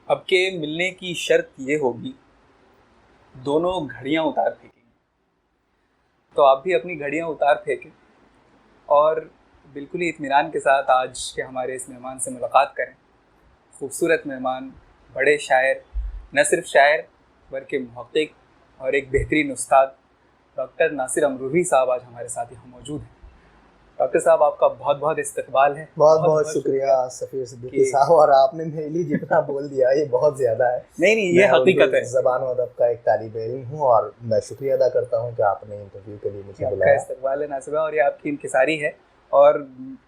अब के मिलने की शर्त ये होगी, दोनों घड़ियां उतार फेंकेंगे। तो आप भी अपनी घड़ियां उतार फेंकें और बिल्कुल ही इत्मीनान के साथ आज के हमारे इस मेहमान से मुलाकात करें। खूबसूरत मेहमान, बड़े शायर, न सिर्फ शायर बल्कि मुहक्किक और एक बेहतरीन उस्ताद डॉक्टर नासिर अमरूही साहब आज हमारे साथ यहाँ मौजूद हैं। डॉक्टर साहब, आपका बहुत बहुत इस्तकबाल है। बहुत बहुत शुक्रिया सफ़ीर सिद्दीकी साहब, और आपने मेरे लिए जितना बोल दिया ये बहुत ज़्यादा है। नहीं, ये हकीकत है। ज़बान और अदब का एक तालिब इल्म हूँ और मैं शुक्रिया अदा करता हूँ कि आपने इंटरव्यू के लिए मुझे बुलाया। आपका इस्तकबाल है नासिर भाई, और ये आपकी इंकिसारी है और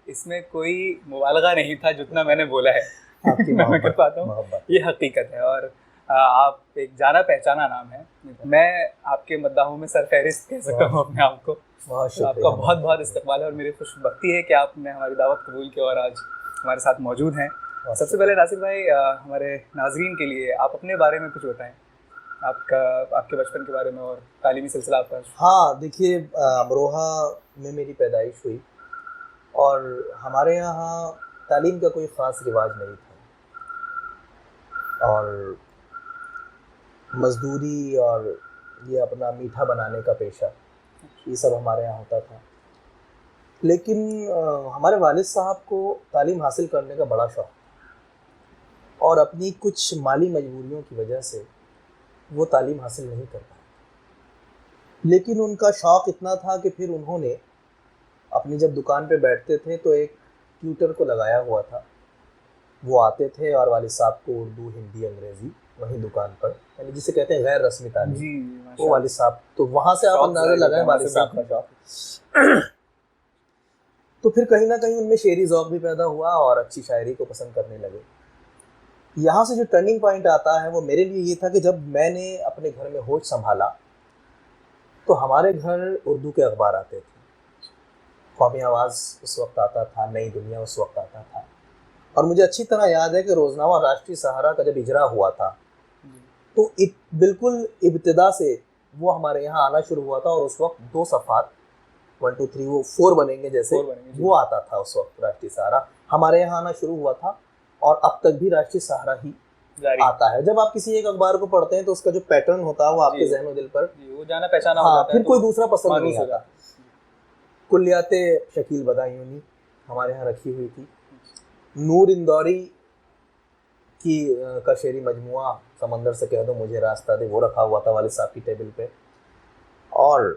इसमें कोई मुबालगा नहीं था जितना मैंने बोला है। आपकी मैं कर पाता हूँ, ये हकीकत है और आप एक जाना पहचाना नाम है। मैं आपके मद्दाहों में सरफहरिस्त कह सकता हूँ अपने आप को। आपका बहुत बहुत इस्तकबाल है और मेरी खुशबख्ती है कि आपने हमारी दावत कबूल की और आज हमारे साथ मौजूद हैं। सबसे पहले नासिर भाई, हमारे नाजरीन के लिए आप अपने बारे में कुछ बताएं, आपके बचपन के बारे में और तालीमी सिलसिला आपका। हाँ, देखिए, अमरोहा में मेरी पैदाइश हुई और हमारे यहाँ तालीम का कोई ख़ास रिवाज नहीं था और मज़दूरी और ये अपना मीठा बनाने का पेशा, ये सब हमारे यहाँ होता था। लेकिन हमारे वालिद साहब को तालीम हासिल करने का बड़ा शौक़ था और अपनी कुछ माली मजबूरियों की वजह से वो तालीम हासिल नहीं कर पाए। लेकिन उनका शौक़ इतना था कि फिर उन्होंने अपनी जब दुकान पे बैठते थे तो एक ट्यूटर को लगाया हुआ था। वो आते थे और वालिद साहब को उर्दू, हिंदी, अंग्रेज़ी वहीं दुकान पर, यानी जिसे कहते हैं गैर रस्मी तालीम, वो वालिद साहब, तो वहाँ से आप अंदाज़ा लगाएं वालिद साहब का शौक़। तो फिर कहीं ना कहीं उनमें शेरी ज़ौक़ भी पैदा हुआ और अच्छी शायरी को पसंद करने लगे। यहाँ से जो टर्निंग पॉइंट आता है वो मेरे लिए ये था कि जब मैंने अपने घर में होश संभाला तो हमारे घर उर्दू के अखबार आते थे। कौमी आवाज़ उस वक्त आता था, नई दुनिया उस वक्त आता था, और मुझे अच्छी तरह याद है कि रोज़नामा राष्ट्रीय सहारा का जब इजरा हुआ था तो बिल्कुल इब्तिदा से वो हमारे यहाँ आना शुरू हुआ था और उस वक्त 2 सफ़ात 1 2 3 वो 4 बनेंगे जैसे वो आता था। उस वक्त राष्ट्रीय सहारा हमारे यहाँ आना शुरू हुआ था और अब तक भी राष्ट्रीय सहारा ही आता है। जब आप किसी एक अखबार को पढ़ते हैं तो उसका जो पैटर्न होता है वो आपके ज़हन और दिल पर वो जाना पहचाना हो जाता है, फिर कोई दूसरा पसंद नहीं आता। कुल्लियाते शकील बदायूनी हमारे यहाँ रखी हुई थी। नूर इंदौरी की का शेरी मजमुआ समंदर से कह दो मुझे रास्ता दे, वो रखा हुआ था वालिद साहब की टेबल पे, और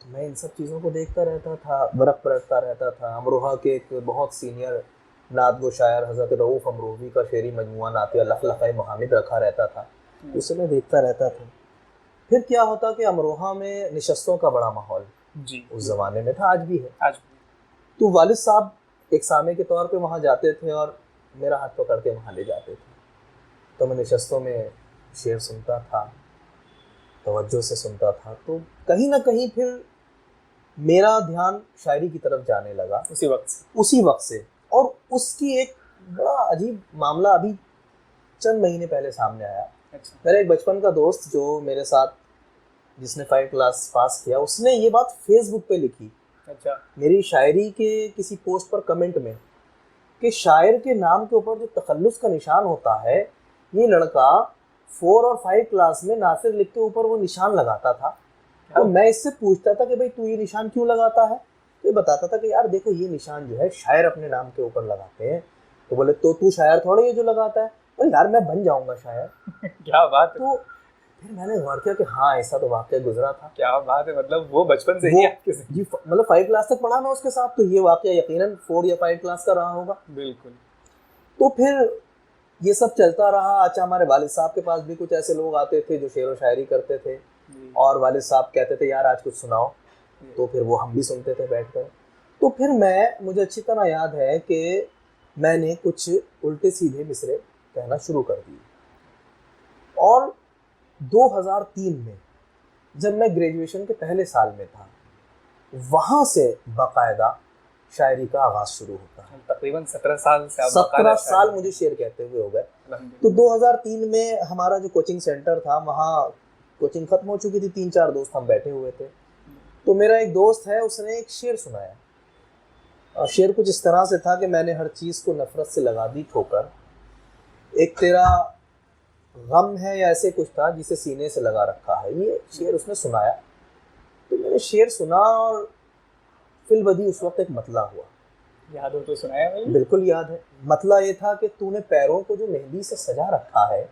तो मैं इन सब चीज़ों को देखता रहता था, बरक परखता रहता था। अमरोहा के एक बहुत सीनियर नात गो शायर हज़रत रऊफ़ अमरोही का शेरी मजमुआ नातिया लखलख़े मुहामिद रखा रहता था, उसे मैं देखता रहता था। फिर क्या होता कि अमरोहा में निशस्तों का बड़ा माहौल उस ज़माने में था, आज भी है। तो वालिद साहब एक सामे के तौर पे वहाँ जाते थे और मेरा हाथ पकड़ के वहाँ ले जाते थे। तो मैं निशस्तों में शेर सुनता था, तवज्जो से सुनता था, तो कहीं ना कहीं फिर मेरा ध्यान शायरी की तरफ जाने लगा उसी वक्त से। और उसकी एक बड़ा अजीब मामला अभी चंद महीने पहले सामने आया। मेरा एक बचपन का दोस्त जो मेरे साथ, जिसने 5 क्लास पास किया, उसने ये बात फेसबुक पे लिखी मेरी शायरी के किसी पोस्ट पर कमेंट में कि शायर के नाम के ऊपर जो तखल्लुस का निशान होता है, ये लड़का 4 और 5 क्लास में नासिर लिख के ऊपर वो निशान लगाता था। तो मैं इससे पूछता था कि भाई तू ये निशान क्यों लगाता है, तो ये बताता था कि यार देखो ये निशान जो है शायर अपने नाम के ऊपर लगाते हैं। तो बोले तो तू शायर थोड़ा ये जो लगाता है, और यार मैं बन जाऊंगा शायर। क्या बात है। तो फिर मैंने गौर किया कि हाँ ऐसा तो वाकया गुजरा था। क्या बात है, मतलब वो बचपन से ही आपके साथ? जी, मतलब 5 क्लास तक पढ़ा मैं उसके साथ, तो ये वाकया यकीनन 4 या 5 क्लास का रहा होगा। बिल्कुल। तो फिर ये सब चलता रहा। अच्छा, हमारे वालिद साहब के पास भी कुछ ऐसे लोग आते थे जो शेर व शायरी करते थे और वालिद साहब कहते थे यार आज कुछ सुनाओ, तो फिर वो हम भी सुनते थे बैठकर। तो फिर मुझे अच्छी तरह याद है कि मैंने कुछ उल्टे सीधे मिसरे कहना शुरू कर दिए और 2003 में जब मैं ग्रेजुएशन के पहले साल में था, वहाँ से बाकायदा शायरी का आगाज शुरू होता है। तकरीबन 17 साल से आप 17 साल मुझे शेर कहते हुए हो गए। तो 2003 में हमारा जो कोचिंग सेंटर था, वहाँ कोचिंग खत्म हो चुकी थी, 3-4 दोस्त हम बैठे हुए थे। तो मेरा एक दोस्त है, उसने एक शेर सुनाया शेर कुछ इस तरह से था कि मैंने हर चीज़ को नफरत से लगा दी ठोकर, एक तेरा गम है या ऐसे कुछ था जिसे सीने से लगा रखा है। ये शेर उसने सुनाया। तो मैंने शेर सुना और फिल बदी उस वक्त एक मतला हुआ। याद हो तो सुनाया मैंने। बिल्कुल याद है। मतला ये था कि तूने पैरों को जो मेहंदी से सजा रखा है,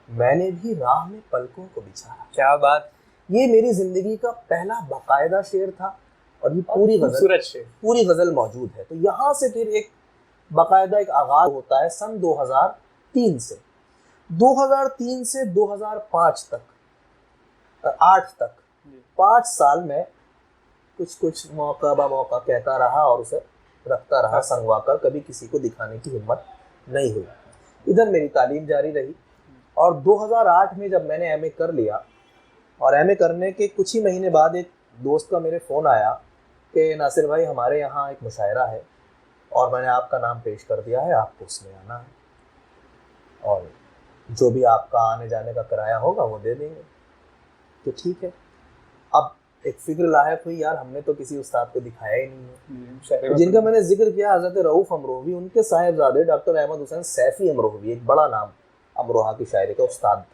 मैंने भी राह में पलकों को बिछा रखा। क्या बात। ये मेरी जिंदगी का पहला बाकायदा शेर था और ये पूरी गजल मौजूद है। तो यहाँ से फिर एक बाकायदा एक आगाज होता है सन 2003 से। 2003 से 2005 तक, 8 तक, 5 साल में कुछ मौका बा मौका कहता रहा और उसे रखता रहा संगवा कर, कभी किसी को दिखाने की हिम्मत नहीं हुई। इधर मेरी तालीम जारी रही और 2008 में जब मैंने एमए कर लिया और एमए करने के कुछ ही महीने बाद एक दोस्त का मेरे फ़ोन आया कि नासिर भाई हमारे यहाँ एक मुशायरा है और मैंने आपका नाम पेश कर दिया है, आपको उसमें आना है और जो भी आपका आने जाने का किराया होगा वो दे देंगे। तो ठीक है। अब एक फिक्र लायक हुई, यार हमने तो किसी उस्ताद को दिखाया ही नहीं है। जिनका मैंने जिक्र किया हज़रत रऊफ़ अमरोही, उनके साहिबजादे डॉक्टर अहमद हुसैन सैफ़ी अमरोही, एक बड़ा नाम अमरोहा की शायरी का उस्ताद,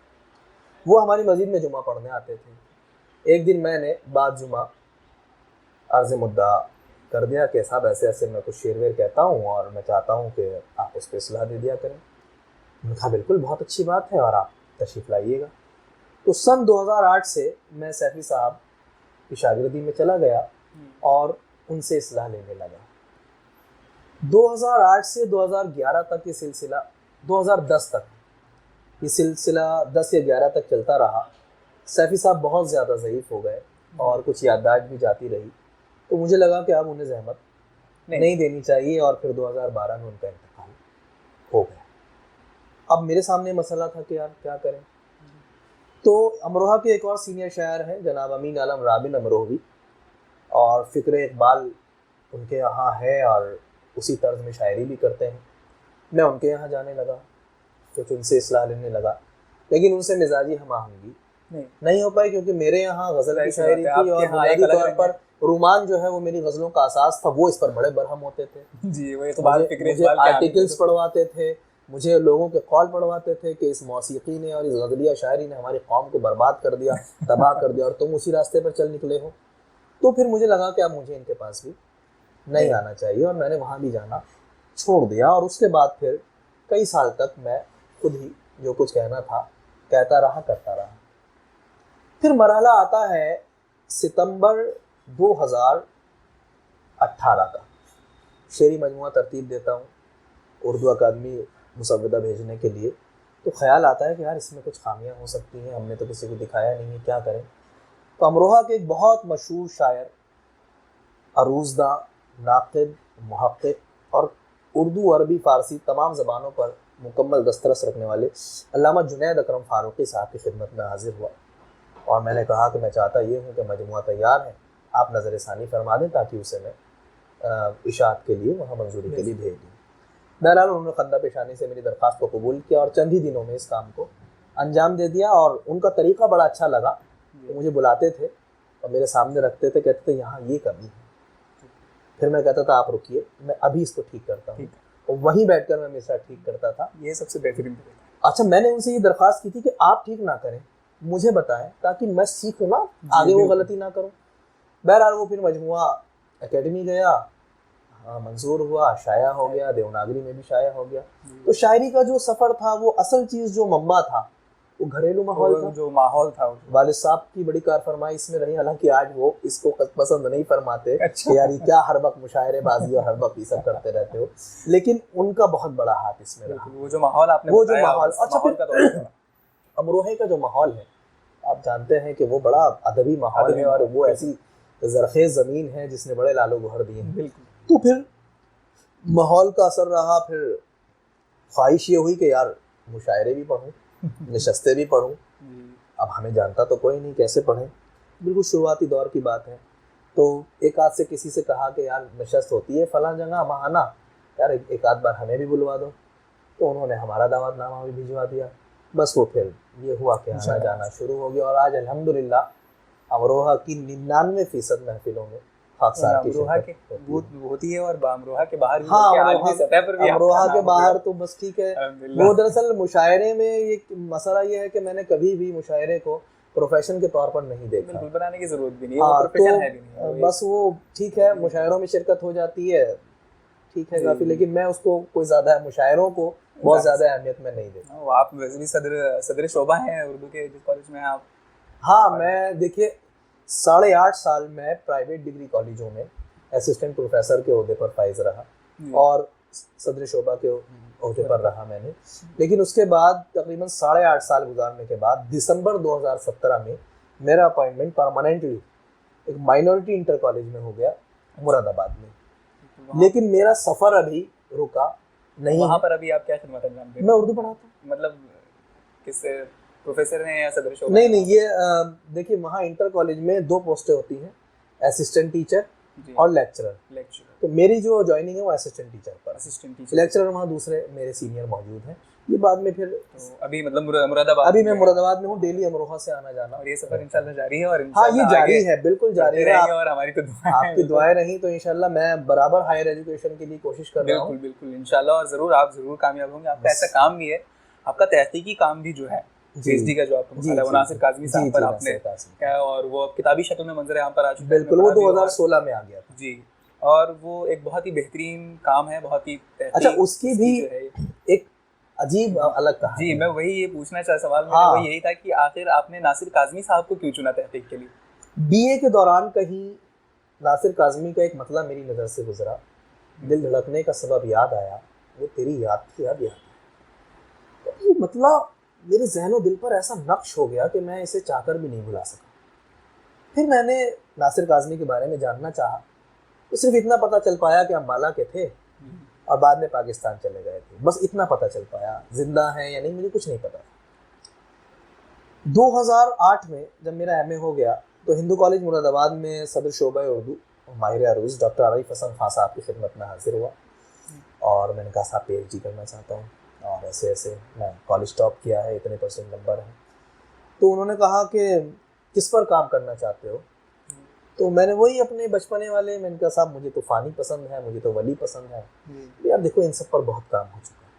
वो हमारी मस्जिद में जुमा पढ़ने आते थे। एक दिन मैंने बाद जुमा अर्ज़ मुद्दा कर दिया कि साहब ऐसे ऐसे मैं कुछ शेर वेर कहता हूँ और मैं चाहता हूँ कि आप उस पर इस्लाह दे दिया करें। उन्होंने कहा बिल्कुल, बहुत अच्छी बात है और आप तशरीफ़ लाइएगा। तो सन 2008 से मैं सैफ़ी साहब की शागिर्दी में चला गया और उनसे इस्लाह लेने लगा। 2008 से 2011 तक ये सिलसिला, 2010 तक ये सिलसिला 10 या 11 तक चलता रहा। सैफ़ी साहब बहुत ज़्यादा ज़ईफ़ हो गए और कुछ याददाश्त भी जाती रही। तो मुझे लगा कि अब उन्हें ज़हमत नहीं देनी चाहिए और फिर 2012 में उनका इंतकाल हो गया। अब मेरे सामने मसला था कि यार क्या करें। तो अमरोहा के एक और सीनियर शायर हैं जनाब अमीन आलम राबिन अमरोही, और फ़िक्र इकबाल उनके यहाँ है और उसी तर्ज में शायरी भी करते हैं। मैं उनके यहाँ जाने लगा, कुछ उनसे इस्लाह लेने लगा, लेकिन उनसे मिजाजी हम आहंगी नहीं हो पाई क्योंकि मेरे यहाँ गज़ल की शायरी थी और बुनियादी तौर पर रुमान जो है वो मेरी गज़लों का असास था, वो इस पर बड़े बरहम होते थे जी। वो मुझे आर्टिकल्स पढ़वाते थे, मुझे लोगों के कॉल पढ़वाते थे कि इस मौसीकी ने और इस गज़लिया शायरी ने हमारी कौम को बर्बाद कर दिया, तबाह कर दिया और तुम उसी रास्ते पर चल निकले हो। तो फिर मुझे लगा कि अब मुझे इनके पास भी नहीं आना चाहिए और मैंने वहाँ भी जाना छोड़ दिया। और उसके बाद फिर कई साल तक मैं खुद ही जो कुछ कहना था कहता रहा, करता रहा। फिर मरहला आता है सितंबर 2018 का। शेरी मजमुआ तरतीब देता हूँ उर्दू अकादमी मुसव्वदा भेजने के लिए। तो ख्याल आता है कि यार इसमें कुछ खामियां हो सकती हैं, हमने तो किसी को दिखाया नहीं है, क्या करें। तो अमरोहा के एक बहुत मशहूर शायर, अरूज़दा, नाक़िद, मुहक़्क़िक़ और उर्दू, अरबी, फ़ारसी तमाम ज़बानों पर मुकम्मल दस्तरस रखने वाले अल्लामा जुनैद अकरम फ़ारूक़ी साहब की खिदमत में हाजिर हुआ और मैंने कहा कि मैं चाहता ये हूँ कि मजमुआ तैयार है, आप नज़र सानी फरमा दें ताकि उसे मैं इशाअत के लिए वहाँ मंजूरी के लिए भेज दूँ। बहरहाल उन्होंने खंदा पेशानी से मेरी दरख्वास्त को कबूल किया और चंद ही दिनों में इस काम को अंजाम दे दिया। और उनका तरीक़ा बड़ा अच्छा लगा। तो मुझे बुलाते थे और मेरे सामने रखते थे, कहते थे यहाँ ये कमी है, फिर मैं कहता था आप रुकिए मैं अभी इसको ठीक करता हूँ, और वहीं बैठकर मैं मिसरा ठीक करता था। ये सबसे बेहतरीन। अच्छा, मैंने उनसे ये दरख्वास्त की थी कि आप ठीक ना करें, मुझे बताएं ताकि मैं सीखूँ ना, आगे वो गलती ना करूँ। बहरहाल वो फिर मजमुआ एकेडमी गया, हाँ मंजूर हुआ, शाया हो गया, देवनागरी में भी शाया हो गया। तो शायरी का जो सफ़र था, वो असल चीज़ जो मंबा था वो घरेलू माहौल था, जो माहौल था। वालिद साहब की बड़ी कारफरमाई इसमें रही, हालांकि आज वो इसको पसंद नहीं फरमाते। अच्छा। यार ये क्या हर वक्त मुशायरेबाजी और हर वक्त ये सब करते रहते हो, लेकिन उनका बहुत बड़ा हाथ इसमें रहा। वो जो माहौल आपने अच्छा, फिर अमरोहे का जो माहौल है आप जानते हैं कि वो बड़ा अदबी माहौल है और वो ऐसी ज़रख़ेज़ ज़मीन है जिसने बड़े लालो गुहर दिए हैं। तो फिर माहौल का असर रहा, फिर ख्वाहिश ये हुई कि यार मुशायरे भी पढ़ूँ, नशस्ते भी पढ़ूँ। अब हमें जानता तो कोई नहीं, कैसे पढ़ें, बिल्कुल शुरुआती दौर की बात है। तो एक आध से किसी से कहा कि यार नशस्त होती है फ़लाँ जगह, वहाँ आना, यार एक आध बार हमें भी बुलवा दो। तो उन्होंने हमारा दावतनामा भी भिजवा दिया। बस वो फिर ये हुआ कि आना जाना शुरू हो गया और आज अल्हम्दुलिल्लाह अमरोहा की 99% महफिलों में खाकसार की अमरोहा के शिरकत वो होती है। होती है और अमरोहा के बाहर भी हाँ, बल्कि अमरोहा आलमी सतह पर भी अमरोहा आपका के नाम बाहर हो तो बस ठीक है। गया। अल्हम्दुलिल्लाह। वो दरअसल मुशायरे में ये मसला ये है कि मैंने कभी भी मुशायरे को प्रोफेशन के तौर पर नहीं देखा। बिल्कुल बनाने की जरूरत भी नहीं है, वो हाँ, प्रोफेशन है भी नहीं है, वो बस वो ठीक है, मुशायरों में शिरकत हो जाती है, ठीक है जी, काफी, जी। लेकिन मैं उसको कोई ज्यादा मुशायरों को बहुत ज्यादा अहमियत में नहीं देता। वो आप वैसे भी सदर शोभा हैं उर्दू के जिस कॉलेज में हैं आप। हाँ, मैं देखिए 8.5 साल मैं प्राइवेट डिग्री कॉलेजों में असिस्टेंट प्रोफेसर के ओहदे पर फाइज रहा जी। और सदर शोबा के ओहदे पर रहा मैंने। लेकिन उसके बाद तकरीबन 8.5 साल गुजारने के बाद दिसंबर 2017 में मेरा अपॉइंटमेंट परमानेंटली एक माइनॉरिटी इंटर कॉलेज में हो गया मुरादाबाद में। लेकिन मेरा सफर अभी रुका नहीं वहाँ है। पर अभी आप क्या खिदमत अंजाम दे रहे मैं हैं? उर्दू पढ़ाता हूँ। मतलब किस प्रोफेसर हैं या सदर शोभा नहीं हैं? नहीं, ये देखिए वहाँ इंटर कॉलेज में 2 पोस्टें होती हैं, असिस्टेंट टीचर जी। और लेक्चरर। लेक्चरर, तो मेरी जो ज्वाइनिंग है वो असिस्टेंट टीचर पर, असिस्टेंट टीचर। लेक्चरर वहाँ दूसरे मेरे सीनियर मौजूद हैं। ये बाद में फिर तो अभी मतलब मुरादाबाद अभी में मैं हैं। मुरादाबाद में हूँ, डेली अमरोहा से आना जाना। और ये सफर इंशाल्लाह जारी है और हाँ, ये इंशाल्लाह जारी आगे है, बिल्कुल जारी बढ़ते है। रहेंगे और हमारी तो दुआएं हैं, आपकी बिल्कुल। दुआएं रही तो इंशाल्लाह मैं बराबर हायर एजुकेशन के लिए कोशिश कर रहा बिल्कुल हूँ। बिल्कुल इंशाल्लाह, और जरूर आप जरूर कामयाब होंगे। आपका बस। ऐसा काम भी है, आपका तहकीकी काम भी जो है, जी पीएचडी का जो आपका जी मकाला है वो जी नासिर काज़मी साहब पर आपने नासिर काज़मी। क्या, और वो अब किताबी शक्ल में मंजर आम पर आ चुका है, बिल्कुल, वो 2016 में आ गया था। जी। और वो एक बहुत ही बेहतरीन काम है, बहुत ही अच्छा, उसकी भी जो है एक अजीब अलग कहानी जी, है। मैं वही ये पूछना चाह सवाल मेरा हाँ, वही यही था कि आखिर आपने नासिर काज़मी साहब को क्यों चुना तहकीक के लिए? बीए के दौरान कहीं नासिर काज़मी का एक मतलब मेरी नज़र से गुजरा, दिल धड़कने का सबब याद आया, वो तेरी याद थी अब याद आया। तो ये मतलब मेरे ज़हन दिल पर ऐसा नक्श हो गया कि मैं इसे चाहकर भी नहीं भुला सका। फिर मैंने नासिर काज़मी के बारे में जानना चाहा, तो सिर्फ इतना पता चल पाया कि अम्बाला के थे और बाद में पाकिस्तान चले गए थे, बस इतना पता चल पाया। जिंदा हैं या नहीं मुझे कुछ नहीं पता। 2008 में जब मेरा एमए हो गया तो हिंदू कॉलेज मुरादाबाद में सदर शोबा उर्दू माहिर अरूज डॉक्टर आरिफ हसन खान साहब की खिदमत में हाजिर हुआ और मैंने कहा साहब पीएचडी करना चाहता हूँ और ऐसे ऐसे मैं कॉलेज टॉप किया है, इतने % नंबर है। तो उन्होंने कहा कि किस पर काम करना चाहते हो? तो मैंने वही अपने बचपने वाले, मैंने कहा साहब मुझे तो फ़ानी पसंद है, मुझे तो वली पसंद है। यार देखो इन सब पर बहुत काम हो चुका है,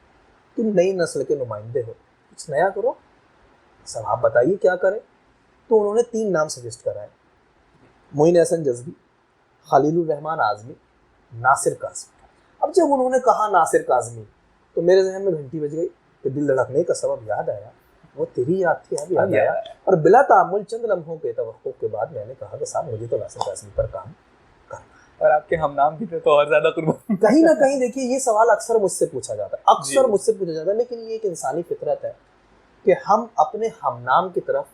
तुम नई नस्ल के नुमाइंदे हो, कुछ नया करो, सर आप बताइए क्या करें। तो उन्होंने 3 नाम सजेस्ट कराए, मोइन एहसन जज़बी, खलीलुर रहमान आज़मी, नासिर काज़मी। अब जब उन्होंने कहा नासिर काज़मी तो मेरे जहन में घंटी बज गई कि दिल धड़कने का सबब याद आया, वो तेरी याद थी अब याद आया। और बिला तामुल चंद लम्हों के तवक्कुफ के बाद मैंने कहा कि साहब मुझे तो नासिर काज़मी पर काम करना। और आपके हम नाम भी थे तो और ज्यादा कुर्बान। कहीं ना कहीं देखिए ये सवाल अक्सर मुझसे पूछा जाता है, अक्सर मुझसे पूछा जाता है, लेकिन ये एक इंसानी फितरत है कि हम अपने हमनाम की तरफ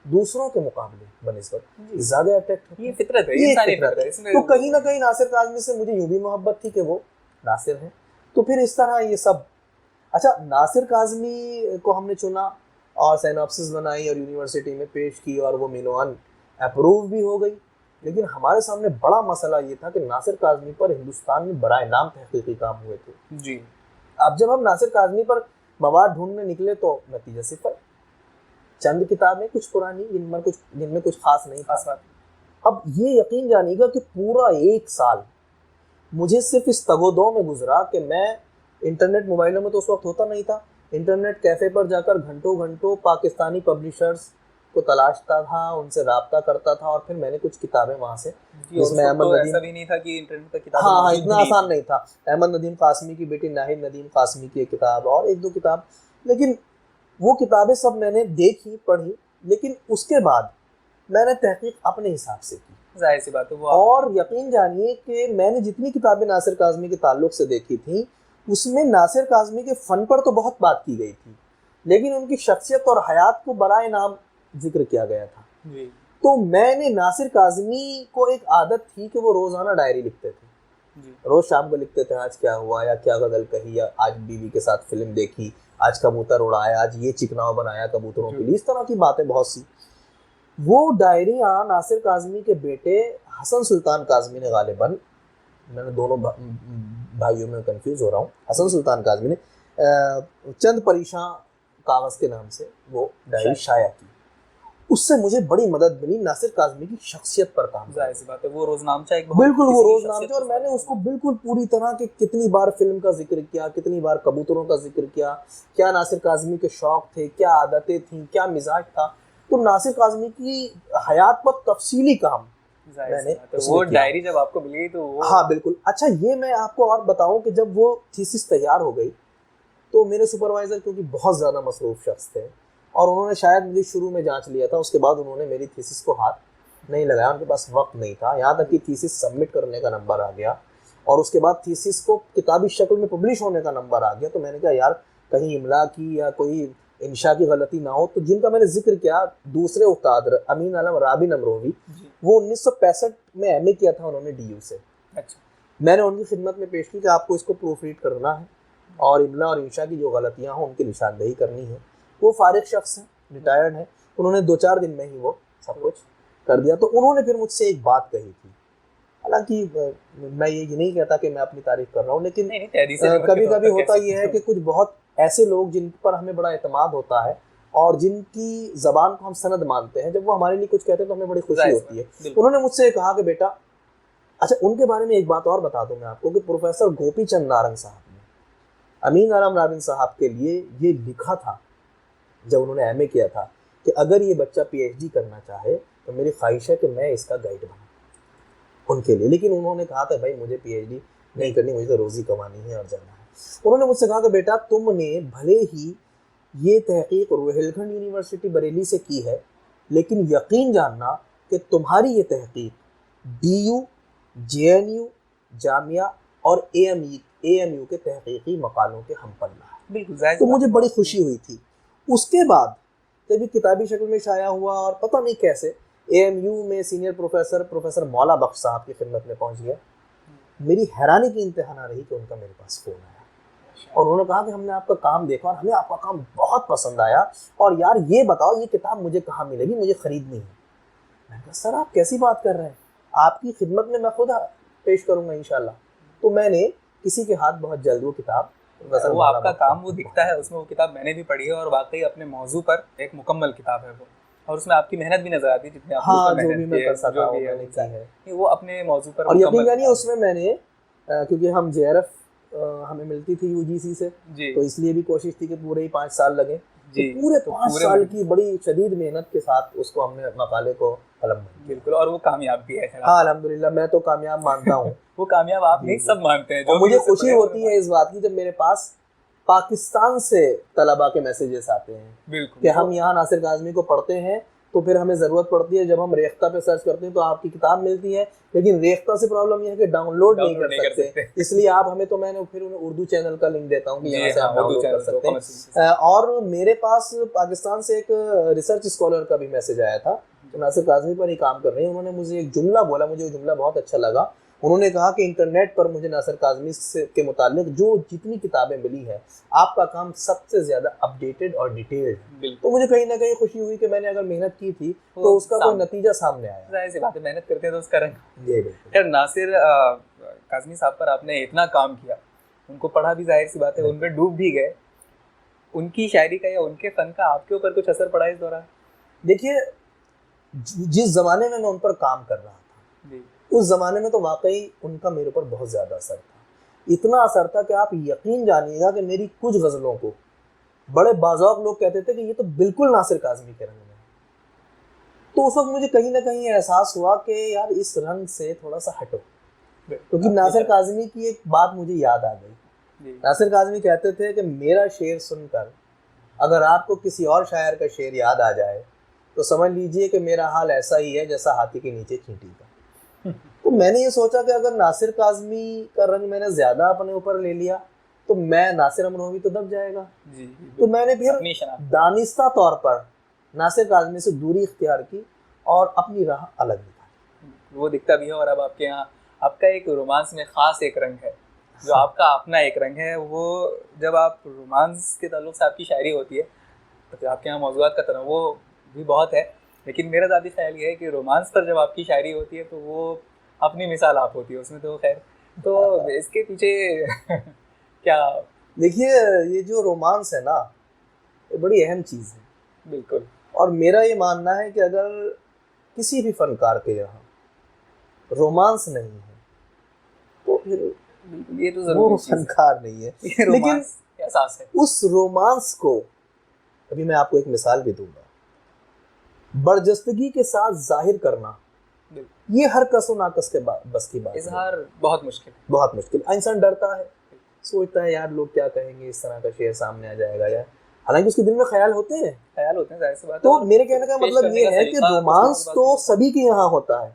दूसरों के मुकाबले बनिस्बत ज्यादा अट्रैक्ट होते हैं। ये फितरत है, ये इंसानी फितरत है। इसमें तो कहीं ना कहीं नासिर काज़मी से मुझे यूं भी मोहब्बत थी कि वो नासिर हैं, तो फिर इस तरह ये सब। अच्छा, नासिर काज़मी को हमने चुना और साइनॉप्सिस बनाई और यूनिवर्सिटी में पेश की और वो मिलोन अप्रूव भी हो गई। लेकिन हमारे सामने बड़ा मसला ये था कि नासिर काज़मी पर हिंदुस्तान में बड़ा नाम तहकीकी काम हुए थे जी। अब जब हम नासिर काज़मी पर मवाद ढूंढने निकले तो नतीजा सिफर, चंद किताबें कुछ पुरानी जिनमें कुछ खास नहीं था। अब ये यकीन जानिएगा कि पूरा 1 साल मुझे सिर्फ इस तगोदो में गुजरा कि मैं इंटरनेट, मोबाइलों में तो उस वक्त होता नहीं था, इंटरनेट कैफे पर जाकर घंटों घंटों पाकिस्तानी पब्लिशर्स को तलाशता था, उनसे राब्ता करता था और फिर मैंने कुछ किताबें वहाँ से, जिसमें अहमद नदीम, ऐसा भी नहीं था कि इंटरनेट पर किताबें हाँ इतना आसान नहीं था, अहमद नदीम कासमी की बेटी नाहिद नदीम कासमी की एक किताब और 1-2 किताब, लेकिन वो किताबें सब मैंने देखी, पढ़ी, लेकिन उसके बाद मैंने तहकीक अपने हिसाब से की, जाहिर सी बात है वो। और यकीन जानिए कि मैंने जितनी किताबें नासिर काज़मी के ताल्लुक से देखी थी उसमें नासिर काज़मी के फ़न पर तो बहुत बात की गई थी, लेकिन उनकी शख्सियत और हयात को बराए नाम जिक्र किया गया था जी। तो मैंने नासिर काज़मी को एक आदत थी कि वो रोज़ाना डायरी लिखते थे जी। रोज़ शाम को लिखते थे आज क्या हुआ या क्या गज़ल कही या आज बीवी के साथ फिल्म देखी, आज कबूतर उड़ाया, आज ये चिकनाव बनाया कबूतरों के लिए, इस तरह की बातें बहुत सी। वो डायरियाँ नासिर काज़मी के बेटे हसन सुल्तान काज़मी ने गालिबन, मैंने दोनों भाइयों में कंफ्यूज हो रहा हूँ, हसन सुल्तान काज़मी ने चंद परेशान कागज़ के नाम से वो डायरी शाया की उससे मुझे बड़ी मदद मिली नासिर काज़मी की शख्सियत पर काम। जाहिर सी बात है, वो रोजनामचा एक बहुत बिल्कुल वो किसी की रोजनामचा, और मैंने उसको बिल्कुल पूरी तरह के कितनी बार फिल्म का जिक्र किया, कितनी बार कबूतरों का जिक्र किया, क्या नासिर काज़मी के शौक थे, क्या आदतें थी, क्या मिजाज था। तो नासिर काज़मी की हयात पर तफसीली काम मैंने वो डायरी जब आपको मिल गई तो वो हाँ बिल्कुल। अच्छा ये मैं आपको और बताऊं कि जब वो थीसिस तैयार हो गई तो मेरे सुपरवाइजर, क्योंकि बहुत ज़्यादा मसरूफ शख्स थे और उन्होंने शायद मुझे शुरू में जांच लिया था, उसके बाद उन्होंने मेरी थीसिस को हाथ नहीं लगाया, उनके पास वक्त नहीं था। यहाँ तक कि थीसिस सबमिट करने का नंबर आ गया और उसके बाद थीसिस को किताबी शक्ल में पब्लिश होने का नंबर आ गया। तो मैंने कहा यार कहीं इमला की या कोई इंशा की गलती ना हो। तो जिनका मैंने जिक्र किया, दूसरे उस्ताद अमीन आलम राबिन अमरोवी, वो 1965 में एमए किया था उन्होंने डीयू से। अच्छा, मैंने उनकी खिदमत में पेश की कि आपको इसको प्रूफ रीड करना है और इमला और इंशा की जो गलतियां हों उनकी निशानदेही करनी है। वो फारिग शख्स हैं, रिटायर्ड हैं, उन्होंने 2-4 दिन में ही वो सब कुछ कर दिया। तो उन्होंने फिर मुझसे एक बात कही थी, हालांकि मैं ये नहीं कहता कि मैं अपनी तारीफ कर रहा हूँ, लेकिन कभी कभी होता ये है कि कुछ बहुत ऐसे लोग जिन पर हमें बड़ा एतमाद होता है और जिनकी जबान को हम सनद मानते हैं, जब वो हमारे लिए कुछ कहते हैं तो हमें बड़ी खुशी होती है। उन्होंने मुझसे कहा कि बेटा, अच्छा उनके बारे में एक बात और बता दूं मैं आपको कि प्रोफेसर गोपी चंद नारंग साहब ने अमीन आलम राबिन साहब के लिए ये लिखा था जब उन्होंने एमए किया था कि अगर ये बच्चा पीएचडी करना चाहे तो मेरी ख्वाहिश है कि मैं इसका गाइड बनूं उनके लिए। लेकिन उन्होंने कहा था भाई मुझे पीएचडी नहीं करनी, मुझे तो रोजी कमानी है और जाना है। उन्होंने मुझसे कहा कि बेटा तुमने भले ही ये तहकीक रोहिलखंड यूनिवर्सिटी बरेली से की है, लेकिन यकीन जानना कि तुम्हारी ये तहकीक डीयू, जेएनयू, जामिया और एएमयू के तहकीकी मकालों के हम पन्ना है। बिल्कुल, तो मुझे बड़ी खुशी हुई थी। उसके बाद जब ये किताबी शक्ल में शाया हुआ और पता नहीं कैसे एएमयू में सीनियर प्रोफेसर मौला बख्श साहब की खिदमत में पहुंच गया, मेरी हैरानी की इंतहा ना रही कि उनका मेरे पास फ़ोन आया और उन्होंने कहा कि हमने आपका काम देखा और हमें आपका काम बहुत पसंद आया और यार ये बताओ ये किताब मुझे कहाँ मिलेगी, मुझे खरीदनी है। मैंने कहा सर आप कैसी बात कर रहे हैं, आपकी खिदमत में मैं खुद पेश करूंगा इंशाल्लाह। तो मैंने किसी के हाथ बहुत जल्द वो किताब, वो आपका काम वो दिखता है उसमें, वो किताब मैंने भी पढ़ी है और वाकई अपने मौजू पर एक मुकम्मल किताब है वो, और उसमें आपकी मेहनत भी नजर आती है जितनी आपने जो भी मैं कर सका हूं मैंने की है, वो अपने मौजू पर। और यकीन जानिए उसमें मैंने क्योंकि हम जेआरएफ हमें मिलती थी यूजीसी से, तो इसलिए भी कोशिश थी कि पूरे ही 5 साल लगे। तो पूरे 5 साल की बड़ी शदीद मेहनत के साथ उसको हमने मकाले को कलम में। बिल्कुल, और वो कामयाब भी है। हाँ अल्हम्दुलिल्लाह, मैं तो कामयाब मानता हूँ। वो कामयाब आप नहीं सब मानते हैं। जो मुझे खुशी होती है इस बात की जब मेरे पास पाकिस्तान से तलबा के मैसेजेस आते हैं कि हम यहाँ नासिर काज़मी को पढ़ते हैं, तो फिर हमें ज़रूरत पड़ती है जब हम रेख्ता पे सर्च करते हैं तो आपकी किताब मिलती है, लेकिन रेख्ता से प्रॉब्लम यह है कि डाउनलोड नहीं कर सकते, इसलिए आप हमें, तो मैंने फिर उन्हें उर्दू चैनल का लिंक देता हूँ कि यहाँ से आप डाउनलोड कर सकते हैं। और मेरे पास पाकिस्तान से एक रिसर्च स्कॉलर का भी मैसेज आया था जो नासिर काज़मी पर ही काम कर रहे हैं। उन्होंने मुझे एक जुमला बोला, मुझे वो जुमला बहुत अच्छा लगा। उन्होंने कहा कि इंटरनेट पर मुझे नासिर काज़मी के मुताल्लिक जो जितनी किताबें मिली हैं, आपका काम सबसे ज़्यादा अपडेटेड और डिटेल्ड है। तो मुझे कहीं ना कहीं खुशी हुई कि मैंने अगर मेहनत की थी तो उसका कोई नतीजा सामने आया। जाहिर सी बात है, मेहनत करते हैं तो उसका रंग। खैर, नासिर काज़मी साहब पर आपने इतना काम किया, उनको पढ़ा भी, जाहिर सी बात है उन पर डूब भी गए। उनकी शायरी का या उनके फ़न का आपके ऊपर कुछ असर पड़ा इस दौरान? देखिए, जिस ज़माने में मैं उन पर काम कर रहा था उस ज़माने में तो वाकई उनका मेरे ऊपर बहुत ज़्यादा असर था। इतना असर था कि आप यकीन जानिएगा कि मेरी कुछ गज़लों को बड़े बाज़ौक़ लोग कहते थे कि ये तो बिल्कुल नासिर काज़मी के रंग में है। तो उस वक्त मुझे कहीं ना कहीं एहसास हुआ कि यार इस रंग से थोड़ा सा हटो, क्योंकि नासिर काज़मी की एक बात मुझे याद आ गई। नासिर काज़मी कहते थे कि मेरा शेर सुनकर अगर आपको किसी और शायर का शेर याद आ जाए तो समझ लीजिए कि मेरा हाल ऐसा ही है जैसा हाथी के नीचे चींटी का। तो मैंने ये सोचा कि अगर नासिर काज़मी का रंग मैंने ज़्यादा अपने ऊपर ले लिया तो मैं नासिर अमरोवी तो दब जाएगा। तो मैंने फिर दानिस्ता तौर पर नासिर काज़मी से दूरी इख्तियार की और अपनी राह अलग निकाली। वो दिखता भी है। और अब आपके यहाँ आपका एक रोमांस में ख़ास एक रंग है, जो आपका अपना एक रंग है। वो जब आप रोमांस के ताल्लुक से आपकी शायरी होती है तो आपके यहाँ मौज़ूआत का तनव्वुर भी बहुत है, लेकिन मेरा ज़ाती ख्याल ये है कि रोमांस पर जब आपकी शायरी होती है तो वो अपनी मिसाल आप होती है उसमें। तो खैर, तो इसके पीछे क्या? देखिए, ये जो रोमांस है ना, ये बड़ी अहम चीज़ है। बिल्कुल। और मेरा ये मानना है कि अगर किसी भी फनकार के यहाँ रोमांस नहीं है तो फिर बिल्कुल, ये तो वो जरूरी चीज है। फनकार नहीं है। ये लेकिन रोमांस की एहसास है। उस रोमांस को, अभी मैं आपको एक मिसाल भी दूंगा, बर्जस्तगी के साथ जाहिर करना बिल्कुल, ये हर कस और नाकस के बस की बात है। इजहार बहुत मुश्किल है। बहुत मुश्किल। इंसान डरता है, सोचता है यार लोग क्या कहेंगे, इस तरह का शेर सामने आ जाएगा यार, हालांकि उसके दिल में ख्याल होते हैं। ख्याल होते हैं, जाहिर सी बात है। तो और मेरे कहने का पेश मतलब करने ये का है कि सलीका रोमांस कुछ लोगों के पास तो नहीं होता। सभी के यहाँ होता है,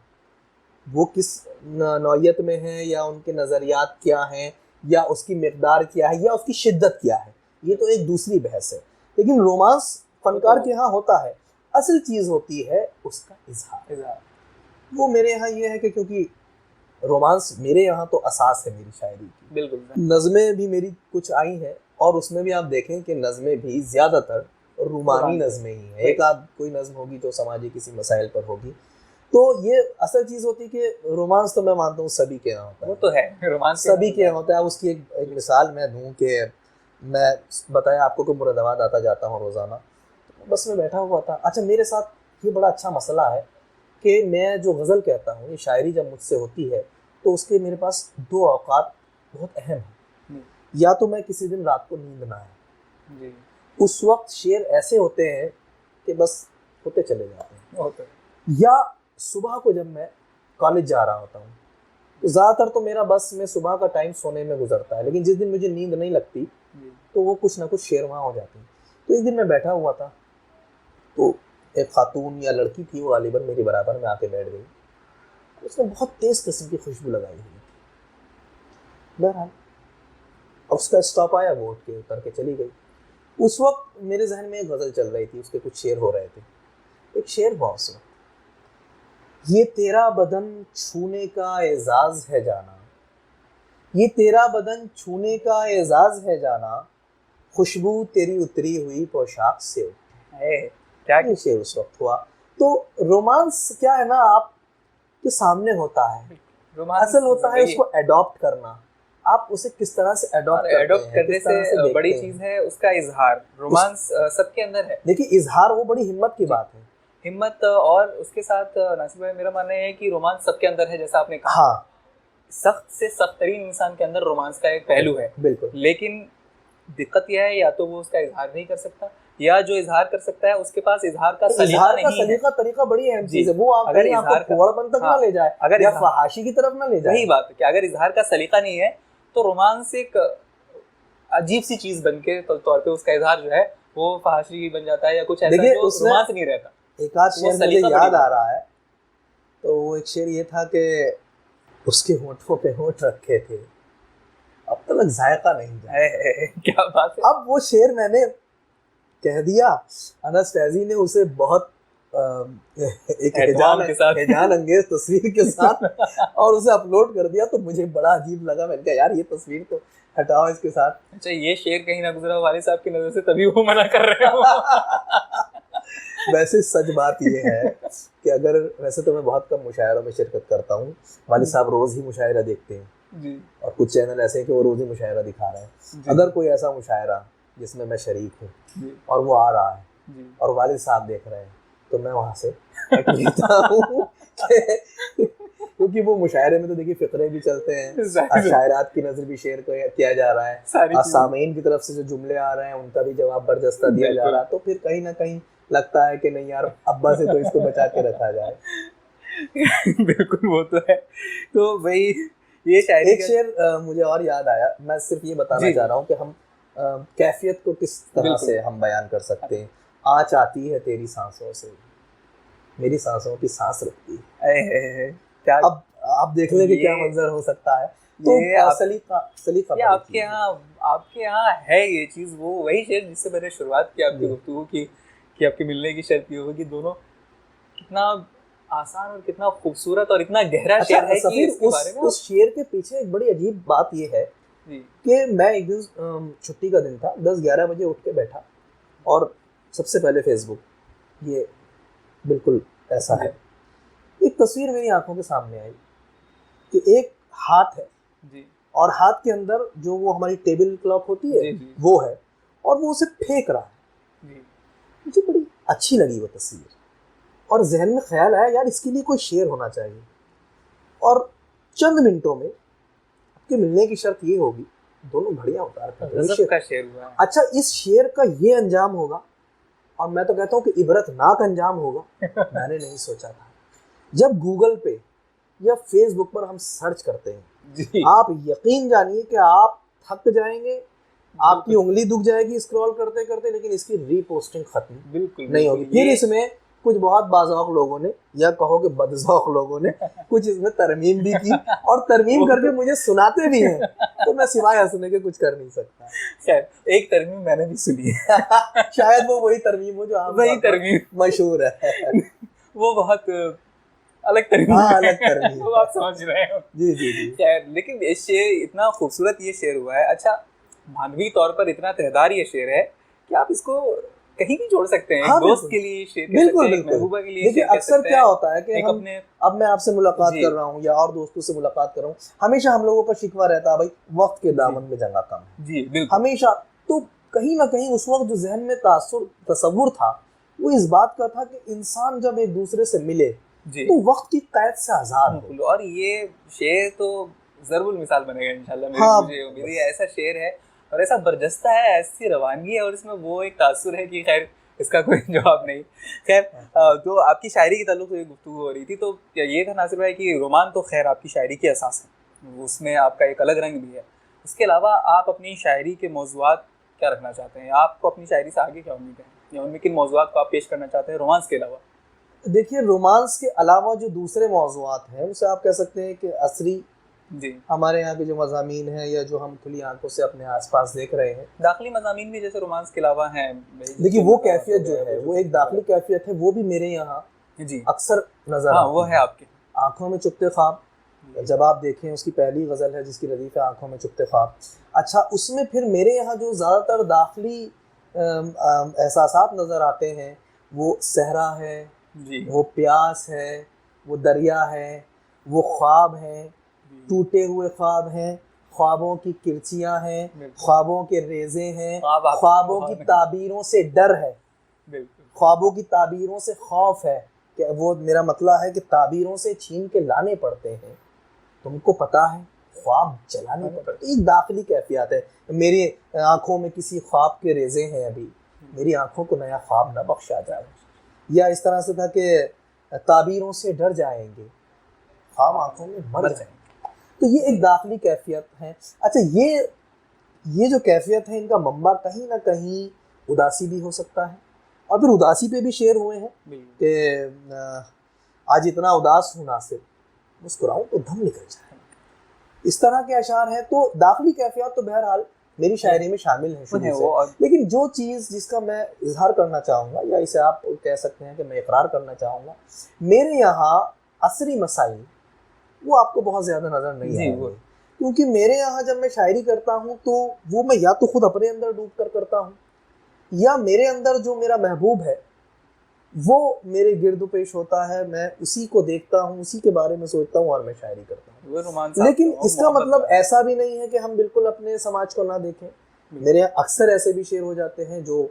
वो किस नौयत में है या उनके नजरियात क्या हैं या उसकी मिकदार क्या है या उसकी शिद्दत क्या है, ये तो एक दूसरी बहस है। लेकिन रोमांस फनकार के यहाँ होता है। असल चीज होती है उसका इजहार। इजहार। वो मेरे यहाँ ये है कि क्योंकि रोमांस मेरे यहाँ तो असास है मेरी शायरी की। बिल्कुल, नज़में भी मेरी कुछ आई हैं और उसमें भी आप देखें कि नज़में भी ज़्यादातर रूमानी नज़में ही हैं। एक आध कोई नज़म होगी तो समाजी किसी मसाइल पर होगी। तो ये असल चीज़ होती है कि रोमांस तो मैं मानता हूँ सभी के यहाँ होता है। वो तो है, रोमांस सभी के यहाँ होता है। उसकी एक मिसाल मैं दूँ कि मैं बताया आपको कि मुरादाबाद आता जाता हूँ रोज़ाना, तो बस में बैठा हुआ था। अच्छा, मेरे साथ ये बड़ा अच्छा मसला है कि मैं जो गज़ल कहता हूँ, ये शायरी जब मुझसे होती है तो उसके मेरे पास दो औकात बहुत अहम हैं। या तो मैं किसी दिन रात को नींद ना आए, उस वक्त शेर ऐसे होते हैं कि बस होते चले जाते हैं, या सुबह को जब मैं कॉलेज जा रहा होता हूँ तो ज़्यादातर तो मेरा बस में सुबह का टाइम सोने में गुजरता है, लेकिन जिस दिन मुझे नींद नहीं लगती तो वो कुछ ना कुछ शेर वहाँ हो जाती है। तो एक दिन मैं बैठा हुआ था तो एक खातून या लड़की थी, वो गालिबन मेरे बराबर में आके बैठ गई। उसने बहुत तेज किस्म की खुशबू लगाई हुई थी। बहरहाल उसका स्टॉप आया, वो उठ के उतर के चली गई। उस वक्त मेरे जहन में एक गज़ल चल रही थी, उसके कुछ शेर हो रहे थे। एक शेर हुआ उस वक्त, ये तेरा बदन छूने का एजाज है जाना, ये तेरा बदन छूने का एजाज है जाना, खुशबू तेरी उतरी हुई पोशाक से उठे। क्या ये शेर उस वक्त हुआ। तो रोमांस क्या है ना, आपके सामने होता है। असल होता है उसको एडॉप्ट करना, आप उसे किस तरह से एडॉप्ट करने से बड़ी चीज है उसका इजहार। रोमांस सबके अंदर है। देखिए, इजहार वो बड़ी हिम्मत की बात है। हिम्मत, और उसके साथ नासिर भाई मेरा मानना है कि रोमांस सबके अंदर है, जैसा आपने कहा। हाँ, सख्त से सख्त तरीन इंसान के अंदर रोमांस का एक पहलू है। बिल्कुल। लेकिन दिक्कत यह है, या तो वो उसका इजहार नहीं कर सकता, या जो इजहार कर सकता है उसके पास इजहार का सलीका नहीं है। तरीका बड़ी अहम चीज है। वो अगर इजहार का फुहड़पन तक ना ले जाए, अगर या फहाशी की तरफ ना ले जाए। वही बात है कि अगर इजहार का सलीका नहीं है तो रोमांस एक अजीब सी चीज बन के तौर पे उसका इजहार जो है वो फहाशी बन जाता है, या कुछ ऐसा जो रोमांस नहीं रहता। एक आध शेर मुझे याद आ रहा है, तो वो एक शेर ये था कि उसके होठों पे होठ रखे थे, अब तक जायका नहीं जाए। क्या बात है। अब वो शेर मैंने कह दिया, अनस्टैजी ने उसे बहुत एक हैजान अंगेज तस्वीर के साथ और उसे अपलोड कर दिया। तो मुझे बड़ा अजीब लगा। मैंने कहा यार ये तस्वीर तो हटाओ इसके साथ। अच्छा, ये शेर कहीं ना गुजरा वाले साहब की नजर से, तभी वो मना कर रहे हो। वैसे सच बात ये है कि अगर, वैसे तो मैं बहुत कम मुशायरों में शिरकत करता हूँ, वालिद साहब रोज ही मुशायरा देखते हैं जी। और कुछ चैनल ऐसे हैं कि वो रोज ही मुशायरा दिखा रहे हैं। अगर कोई ऐसा मुशायरा जिसमें मैं शरीक हूँ और वो आ रहा है और वालिद साहब देख रहे हैं तो मैं वहां से हट लेता हूँ क्योंकि वो मुशायरे में तो देखिए फिक्रे भी चलते हैं, शायरात की नजर भी शेयर किया जा रहा है, सामीन की तरफ से जो जुमले आ रहे हैं उनका भी जवाब बर्जस्ता दिया जा रहा है। तो फिर कहीं ना कहीं लगता है कि नहीं यार, अब्बा से तो इसको बचा के रखा जाए। बिल्कुल, वो तो है। तो भाई ये शायरी एक शेर मुझे और याद आया, मैं सिर्फ ये बताना चाह रहा हूँ कि हम कैफियत को किस तरह से हम बयान कर सकते हैं। आँच आती है तेरी सांसों से, मेरी सांसों की सांस रुकती है। क्या अब आप देख लें कि क्या मंजर हो सकता है। तो ये सलीका आपके यहाँ है ये चीज। वो वही शेर जिससे मैंने शुरुआत की आपकी गुफ्तगू की कि आपके मिलने की शर्त ये होगी। दोनों कितना आसान और कितना खूबसूरत और इतना गहरा शेर है कि इसके बारे में उस शेर के पीछे एक बड़ी अजीब बात ये है कि मैं एक दिन छुट्टी का दिन था, 10-11 बजे उठ के बैठा और सबसे पहले फेसबुक, ये बिल्कुल ऐसा है, एक तस्वीर मेरी आंखों के सामने आई कि एक हाथ है जी, और हाथ के अंदर जो वो हमारी टेबल क्लॉक होती है जी, वो है और वो उसे फेंक रहा है जी। मुझे बड़ी अच्छी लगी वो तस्वीर और जहन में ख्याल आया यार इसके लिए कोई शेर होना चाहिए, और चंद मिनटों में आपके मिलने की शर्त ये होगी, दोनों घड़ियां उतार कर गजब का शेर हुआ है। अच्छा, इस शेर का ये अंजाम होगा, और मैं तो कहता हूँ कि इबरतनाक अंजाम होगा, मैंने नहीं सोचा था। जब गूगल पे या फेसबुक पर हम सर्च करते हैं जी। आप यकीन जानिए कि आप थक जाएंगे, आपकी उंगली दुख जाएगी स्क्रॉल करते करते, लेकिन इसकी रीपोस्टिंग खत्म बिल्कुल नहीं होगी। फिर इसमें कुछ बहुत बाज़ौक़ लोगों ने या कहो कि बदज़ौक़ लोगों ने कुछ इसमें तरमीम भी की और तरमीम करके मुझे सुनाते भी हैं, तो मैं सिवाय हंसने के कुछ कर नहीं सकता। खैर एक तरमीम मैंने भी सुनी है शायद वो वही तरमीम हो जो आप वही तरमीम मशहूर है वो बहुत अलग तरमीम हाँ, अलग तरमीम वो आप समझ रहे हो। जी जी जी। खैर लेकिन ये शेर इतना खूबसूरत ये शेर हुआ है। अच्छा, मानवी तौर पर इतना तेहदार ये शेर है कि आप इसको कहीं भी जोड़ सकते हैं। हाँ, दोस्त के लिए शेर कह बिल्कुल सकते हैं, बिल्कुल। महबूबा के लिए देखिए शेर कह अक्सर सकते क्या हैं। होता है कि एक हम अपने अब मैं आपसे मुलाकात जी। कर रहा हूँ या और दोस्तों से मुलाकात कर रहा हूँ, हमेशा हम लोगों का शिकवा रहता है भाई वक्त के दामन में जंगा कम है। जी बिल्कुल। हमेशा तो कहीं ना कहीं उस वक्त जो जहन में तसव्वुर था वो इस बात का था कि इंसान जब एक दूसरे से मिले जी तो वक्त की कैद से आजाद हो। बिल्कुल। और ये शेर तो जरूर मिसाल बनेगा इंशाल्लाह। हाँ, मुझे उम्मीद है ऐसा शेर है और ऐसा बरजस्ता है, ऐसी रवानगी है और इसमें वो एक तासुर है कि खैर इसका कोई जवाब नहीं। खैर तो आपकी शायरी के ताल्लुक से ये गुफ्तगू हो रही थी, तो ये था नासिर भाई कि रोमान तो खैर आपकी शायरी की असास है, उसमें आपका एक अलग रंग भी है। इसके अलावा आप अपनी शायरी के मौज़ूआत क्या रखना चाहते हैं? आपको अपनी शायरी से आगे क्या उम्मीद है, या उनमें किन मौज़ूआत को आप पेश करना चाहते हैं रोमांस के अलावा? देखिए रोमांस के अलावा जो दूसरे मौज़ूआत हैं उसे आप कह सकते हैं कि असरी जी हमारे यहाँ के जो मज़ामीन हैं या जो हम खुली आंखों से अपने आसपास देख रहे हैं, दाखिली मज़ामीन भी जैसे रोमांस के अलावा हैं। देखिए वो कैफियत जो है वो एक दाखिली कैफियत है, वो भी मेरे यहाँ जी अक्सर नजर हाँ आती वो है आपके। आंखों में चुपते ख्वाब जब आप देखें, उसकी पहली गज़ल है जिसकी रदीफ है आंखों में चुपते ख्वाब। अच्छा, उसमें फिर मेरे यहाँ जो ज़्यादातर दाखिली एहसासात नज़र आते हैं वो सहरा है जी वो प्यास है, वो दरिया है, वो ख्वाब हैं, टूटे हुए ख्वाब हैं, ख्वाबों की किरचियाँ हैं, ख्वाबों के रेज़े हैं, ख्वाबों की ताबीरों से डर है, ख्वाबों की ताबीरों से खौफ है। कि वो मेरा मतलब है कि ताबीरों से छीन के लाने पड़ते हैं, तुमको पता है ख्वाब जलाने पड़ते हैं। एक दाखिली कैफियत है। मेरी आंखों में किसी ख्वाब के रेज़े हैं, अभी मेरी आंखों को नया ख्वाब न बख्शा जाए। या इस तरह से था कि ताबीरों से डर जाएंगे, ख्वाब आंखों में मर जाएंगे। तो ये एक दाखिली कैफियत है। अच्छा, ये जो कैफियत है इनका मंबा कहीं ना कहीं उदासी भी हो सकता है, और फिर उदासी पे भी शेर हुए हैं कि आज इतना उदास हूँ नासिर, मुस्कुराऊं तो दम निकल जाए। इस तरह के अशार हैं। तो दाखिली कैफियत तो बहरहाल मेरी शायरी में शामिल है शुरू से। लेकिन जो चीज़ जिसका मैं इजहार करना चाहूँगा, या इसे आप कह सकते हैं कि मैं इकरार करना चाहूँगा, मेरे यहाँ असरी मसाइल वो आपको बहुत ज़्यादा नज़र नहीं आएंगे, क्योंकि मेरे यहाँ जब मैं शायरी करता हूँ तो वो मैं या तो खुद अपने अंदर डूब कर करता हूँ, या मेरे अंदर जो मेरा महबूब है वो मेरे गिर्द पेश होता है, मैं उसी को देखता हूँ, उसी के बारे में सोचता हूँ और मैं शायरी करता हूँ। लेकिन इसका मतलब ऐसा भी नहीं है कि हम बिल्कुल अपने समाज को ना देखें। मेरे यहाँ अक्सर ऐसे भी शेर हो जाते हैं जो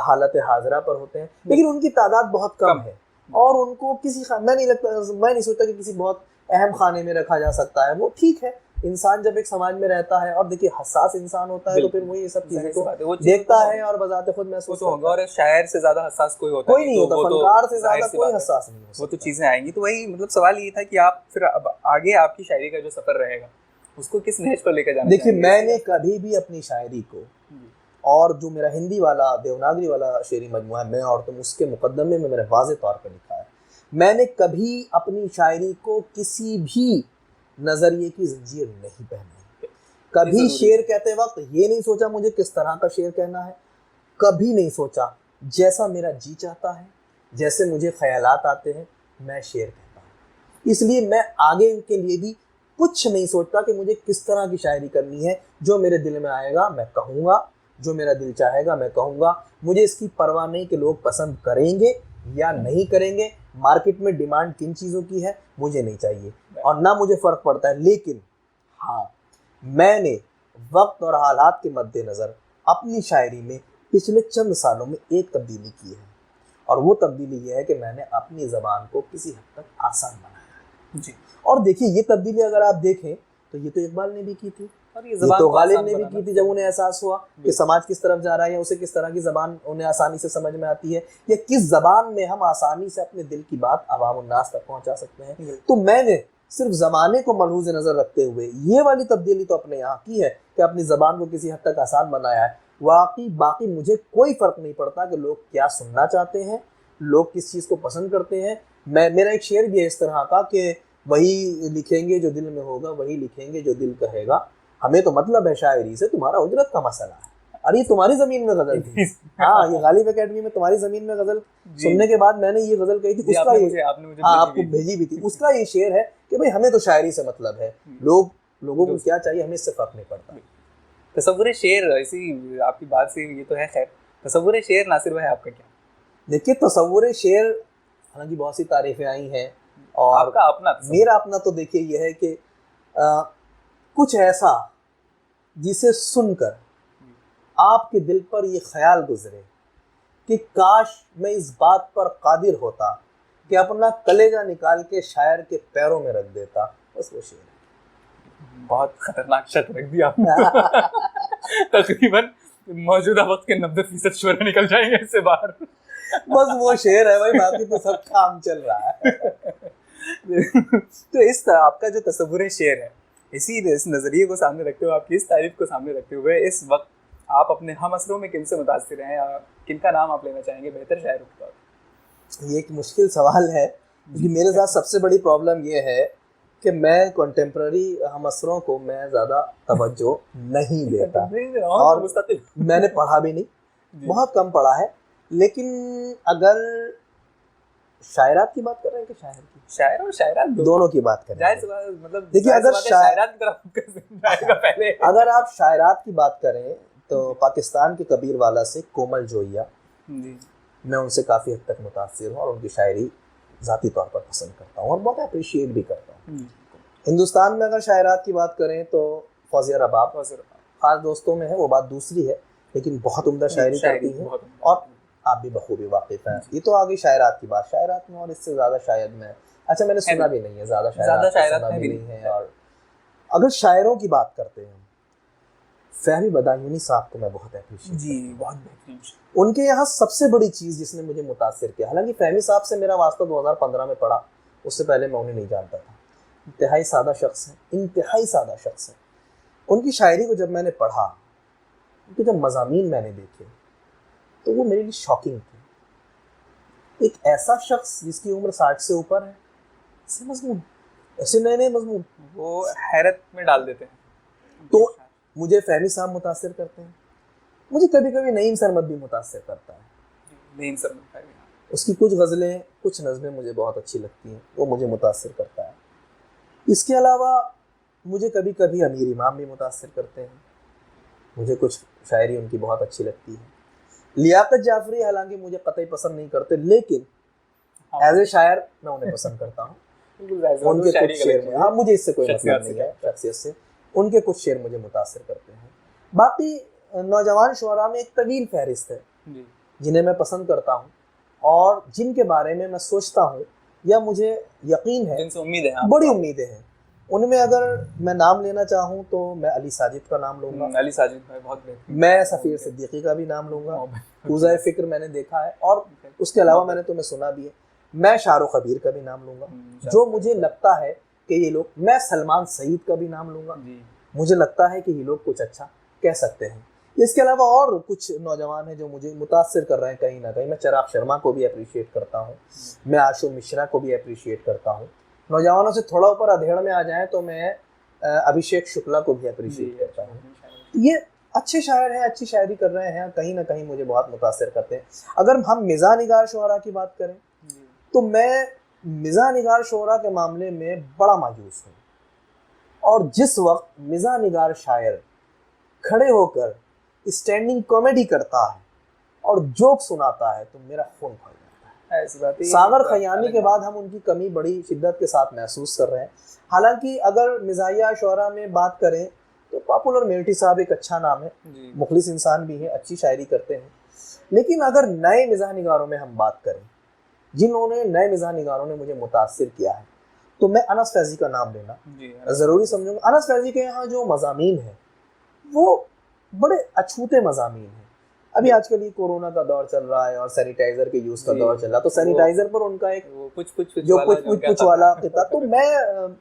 हालत हाजरा पर होते हैं, लेकिन उनकी तादाद बहुत कम है और उनको किसी मैं नहीं सोचता कि किसी बहुत अहम खाने में रखा जा सकता है। वो ठीक है, इंसान जब एक समाज में रहता है और देखिए हसास इंसान होता है तो फिर वो ये सब चीजें को देखता है और बजाते खुद महसूस होगा। और शायर से ज्यादा हसास कोई होता कोई नहीं होता, फनकार से ज्यादा कोई हसास नहीं होता। वो तो चीजें आएंगी। तो वही मतलब सवाल ये था कि आप फिर अब आगे आपकी शायरी का जो सफर रहेगा उसको किस नहज पर लेकर जाना देखिए, मैंने कभी भी अपनी शायरी को, और जो मेरा हिंदी वाला देवनागरी वाला शेरी मजमुआ है मैं और तुम, उसके मुकद्दमे में मैंने वाज़ेह तौर पर लिखा है, मैंने कभी अपनी शायरी को किसी भी नजरिए की जंजीर नहीं पहनाई। कभी शेर कहते वक्त ये नहीं सोचा मुझे किस तरह का शेर कहना है, कभी नहीं सोचा, जैसा मेरा जी चाहता है, जैसे मुझे ख्यालात आते हैं मैं शेर कहता हूँ। इसलिए मैं आगे के लिए भी कुछ नहीं सोचता कि मुझे किस तरह की शायरी करनी है। जो मेरे दिल में आएगा मैं कहूँगा, जो मेरा दिल चाहेगा मैं कहूँगा। मुझे इसकी परवाह नहीं कि लोग पसंद करेंगे या नहीं करेंगे, मार्केट में डिमांड किन चीज़ों की है मुझे नहीं चाहिए और ना मुझे फ़र्क पड़ता है। लेकिन हाँ, मैंने वक्त और हालात के मद्देनज़र अपनी शायरी में पिछले चंद सालों में एक तब्दीली की है, और वो तब्दीली ये है कि मैंने अपनी ज़बान को किसी हद तक आसान बनाया जी। और देखिए ये तब्दीली अगर आप देखें तो ये तो इकबाल ने भी की थी, और ये ज़बान तो को गालिब आसान ने भी बनाना की थी जब उन्हें एहसास हुआ कि बिल्कुल। समाज किस तरफ जा रहा है या उसे किस तरह की ज़बान उन्हें आसानी से समझ में आती है या किस ज़बान में हम आसानी से अपने दिल की बात अवाम उन्नास तक पहुंचा सकते हैं। बिल्कुल। तो मैंने सिर्फ ज़माने को मलहूज़ नज़र रखते हुए ये वाली तब्दीली तो अपने यहाँ की है कि अपनी ज़बान को किसी हद तक आसान बनाया है। वाकई बाकी मुझे कोई फ़र्क नहीं पड़ता कि लोग क्या सुनना चाहते हैं, लोग किस चीज़ को पसंद करते हैं। मेरा एक शेर भी है इस तरह का कि वही लिखेंगे जो दिल में होगा, वही लिखेंगे जो दिल कहेगा, हमें तो मतलब है शायरी से, तुम्हारा उजरत का मसला है। अरे ये तुम्हारी ज़मीन में गज़ल थी। हाँ, ये गालिब एकेडमी में तुम्हारी ज़मीन में गज़ल सुनने के बाद मैंने ये गज़ल कही थी, उसका ये आपको भेजी भी थी, उसका ये शेर है कि भाई हमें तो शायरी से मतलब है, लोगों को क्या चाहिए हमें इससे फ़र्क नहीं पड़ता। तसव्वुर शेर, इसी आपकी बात से ये तो है, खैर तसव्वुर शेर नासिर भाई आपका क्या? देखिए तसव्वुर शेर हालांकि बहुत सी तारीफें आई हैं और आपका अपना मेरा अपना तो देखिए ये है कि कुछ ऐसा जिसे सुनकर आपके दिल पर ये ख्याल गुजरे कि काश मैं इस बात पर कादिर होता कि अपना कलेजा निकाल के शायर के पैरों में रख देता, बस वो शेर है। बहुत खतरनाक शर्त रख दी आपने। तकरीबन मौजूदा वक्त के 90% शुरा निकल जाएंगे इससे बाहर। बस वो शेर है भाई, बाकी तो सब काम चल रहा है। तो इस आपका जो तसव्वुर शेर है, इस नज़रिए को सामने रखते हुए, आपकी इस तारीफ को सामने रखते हुए, इस वक्त आप अपने हम असरों में किन से मुतासिर हैं या किनका नाम आप लेना चाहेंगे बेहतर शायरों के तौर? ये एक मुश्किल सवाल है क्योंकि मेरे साथ सबसे बड़ी प्रॉब्लम ये है कि मैं कंटेम्प्ररी हम असरों को मैं ज़्यादा तवज्जो नहीं देता और मैंने पढ़ा भी नहीं, बहुत कम पढ़ा है। लेकिन अगर शायरात की बात कर रहे हैं कि शायर की, शायर और शायरात दोनों की बात करें, मतलब देखिए अगर शायरात की तरफ पहले अगर आप शायरात की बात करें तो पाकिस्तान के कबीर वाला से कोमल जोइया, मैं उनसे काफ़ी हद तक मुतासिर हूँ और उनकी शायरी ज़ाती तौर पर पसंद करता हूँ और बहुत अप्रिशिएट भी करता हूँ। हिंदुस्तान में अगर शायरात की बात करें तो फौजिया रबाब खास दोस्तों में है, वो बात दूसरी है, लेकिन बहुत उम्दा शायरी करती हैं और आप भी बखूबी वाकिफ हैं। ये तो आ गई शायरात की बात, शायरात में और इससे ज़्यादा शायद मैं मैंने सुना भी नहीं है, ज़्यादा शायरात सुना भी नहीं है। और अगर शायरों की बात करते हैं, फहमी बदायूनी साहब को मैं बहुत अप्रिशिएट जी, बहुत बेहतरीन। उनके यहाँ सबसे बड़ी चीज़ जिसने मुझे मुतासिर किया, हालांकि फहमी साहब से मेरा वास्ता 2015 में पड़ा, उससे पहले मैं उन्हें नहीं जानता था। इंतहाई सादा शख्स है, इंतहाई सादा शख्स है। उनकी शायरी को जब मैंने पढ़ा, उनके जब मज़ामीन मैंने देखे तो वो मेरे लिए शॉकिंग थे। एक ऐसा शख्स जिसकी उम्र 60 से ऊपर है, ऐसे मजमून, ऐसे नए नए मजमून वो हैरत में डाल देते हैं। तो मुझे फहमी साहब मुतासिर करते हैं, मुझे कभी कभी नईम सरमद भी मुतासिर करता है। नईम सरमद, उसकी कुछ गज़लें, कुछ नज़में मुझे बहुत अच्छी लगती हैं, वो मुझे मुतासिर करता है। इसके अलावा मुझे कभी कभी अमीर इमाम भी मुतासिर करते हैं, मुझे कुछ शायरी उनकी बहुत अच्छी लगती है। लियाकत जाफरी हालांकि मुझे कतई पसंद नहीं करते, लेकिन एज ए शायर मैं उन्हें पसंद करता हूँ। उनके कुछ शेर में, हाँ मुझे इससे कोई मतलब नहीं है शख्सियत से, उनके कुछ शेर मुझे मुतासिर करते हैं। बाकी नौजवान शुअरा में एक तवील फहरिस्त है जिन्हें मैं पसंद करता हूँ और जिनके बारे में मैं सोचता हूँ या मुझे यकीन है, जिनसे उम्मीद है, बड़ी उम्मीदें हैं। उनमें अगर मैं नाम लेना चाहूँ तो मैं अली साजिद का नाम लूँगा, अली साजिद भाई बहुत बेहतरीन। मैं सफ़ीर सिद्दीकी का भी नाम लूँगा, ऊज़ाए फ़िक्र मैंने देखा है और उसके अलावा मैंने तुम्हें सुना भी है। मैं शाहरुख कबीर का भी नाम लूँगा, जो मुझे लगता है कि ये लोग, मैं सलमान सईद का भी नाम लूँगा, मुझे लगता है कि ये लोग कुछ अच्छा कह सकते हैं। इसके अलावा और कुछ नौजवान हैं जो मुझे मुतासिर कर रहे हैं कहीं ना कहीं। मैं चिराग शर्मा को भी अप्रिशिएट करता हूँ, मैं आशु मिश्रा को भी अप्रिशिएट करता हूँ। नौजवानों से थोड़ा ऊपर अधेड़ में आ जाए तो मैं अभिषेक शुक्ला को भी अप्रिशिएट करता हूँ। ये अच्छे शायर हैं, अच्छी शायरी कर रहे हैं, कहीं ना कहीं मुझे बहुत मुतासिर करते हैं। अगर हम मिज़ा निगार शुअरा की बात करें तो मैं मिज़ा निगार शुअरा के मामले में बड़ा मायूस हूँ, और जिस वक्त मिज़ा निगार शायर खड़े होकर स्टैंडिंग कॉमेडी करता है और जोक सुनाता है तो मेरा खून खौल जाता है। सागर खयामी के बाद हम उनकी कमी बड़ी शिद्दत के साथ महसूस कर रहे हैं। हालांकि अगर मिज़ाहिया शुअरा में बात करें तो पॉपुलर मेल्टी साहब एक अच्छा नाम है, मुखलिस इंसान भी है, अच्छी शायरी करते हैं। लेकिन अगर नए मिजाह निगारों में हम बात करें, जिन्होंने नए मिजाह निगारों ने मुझे मुतासिर किया है, तो मैं अनस फैजी का नाम लेना ज़रूरी समझूंगा। अनस फैजी के यहाँ जो मज़ामीन है वो बड़े अछूते मज़ामीन हैं। अभी आजकल ये कोरोना का दौर चल रहा है और सैनिटाइजर के यूज़ का दौर चल रहा है, तो सैनिटाइजर पर उनका एक कुछ वाला किताब, तो मैं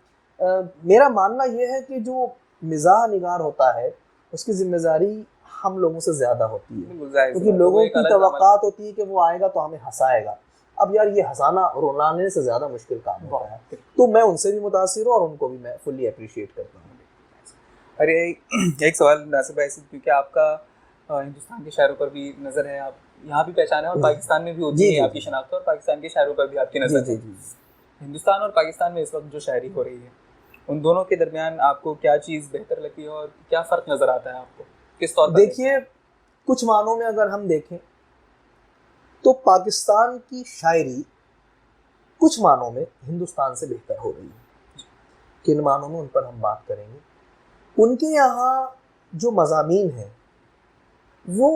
मेरा मानना ये है कि जो मिजाह निगार होता है उसकी जिम्मेदारी हम लोगों से ज्यादा होती है, क्योंकि लोगों की तवक्कात होती है कि वो आएगा तो हमें हंसाएगा। अब यार ये हंसाना रुलाने से ज्यादा मुश्किल काम होता है, तो मैं उनसे भी मुतासिर हूँ और उनको भी मैं फुल्ली अप्रिशिएट करता हूँ। अरे एक सवाल नासिर भाई से, क्योंकि आपका हिंदुस्तान के शायरों पर भी नज़र है, आप यहाँ भी पहचान है और पाकिस्तान में भी होती है आपकी शनाख्त, और पाकिस्तान के शायरों पर भी आपकी नज़र है। हिंदुस्तान और पाकिस्तान में इस वक्त जो शायरी हो रही है, उन दोनों के दरमियान आपको क्या चीज़ बेहतर लगती है और क्या फ़र्क नज़र आता है आपको, किस तौर पर? देखिए, कुछ मानों में अगर हम देखें तो पाकिस्तान की शायरी कुछ मानों में हिंदुस्तान से बेहतर हो रही है। किन मानों में, उन पर हम बात करेंगे। उनके यहाँ जो मज़ामीन हैं वो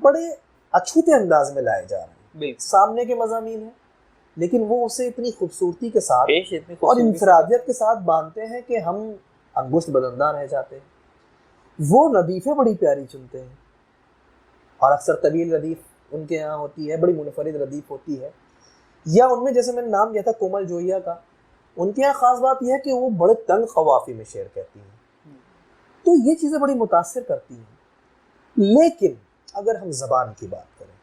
बड़े अछूते अंदाज में लाए जा रहे हैं। सामने के मज़ामीन हैं, लेकिन वो उसे इतनी खूबसूरती के साथ और इंफरादियत के साथ बांधते हैं कि हम अंगुष्ठ बदंदा रह जाते हैं। वो रदीफ़ें बड़ी प्यारी चुनते हैं और अक्सर तवील रदीफ़ उनके यहाँ होती है, बड़ी मुनफरिद रदीफ़ होती है। या उनमें, जैसे मैंने नाम लिया था कोमल जोइया का, उनके यहाँ ख़ास बात यह है कि वो बड़े तंग ख़वाफ़ी में शेर कहती हैं, तो ये चीज़ें बड़ी मुतासिर करती हैं। लेकिन अगर हम ज़बान की बात करें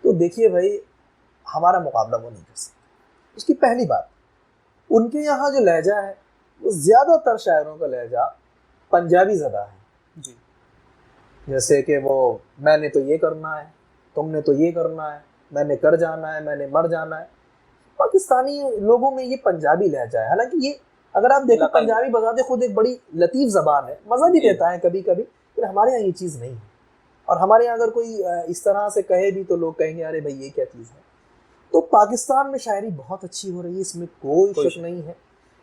तो देखिए भाई, हमारा मुकाबला वो नहीं कर सकते। उसकी पहली बात, उनके यहाँ जो लहजा है वो ज़्यादातर शायरों का लहजा पंजाबी ज़दा है जी। जैसे कि वो मैंने तो ये करना है, तुमने तो ये करना है, मैंने कर जाना है, मैंने मर जाना है। पाकिस्तानी लोगों में ये पंजाबी लहजा है। हालांकि ये अगर आप देखो, पंजाबी बजाते खुद एक बड़ी लतीफ़ ज़बान है, मज़ा भी देता है कभी कभी, फिर हमारे यहाँ ये चीज़ नहीं है। और हमारे यहाँ अगर कोई इस तरह से कहे भी तो लोग कहेंगे अरे भाई ये क्या चीज़ है। तो पाकिस्तान में शायरी बहुत अच्छी हो रही है, इसमें कोई शक नहीं है।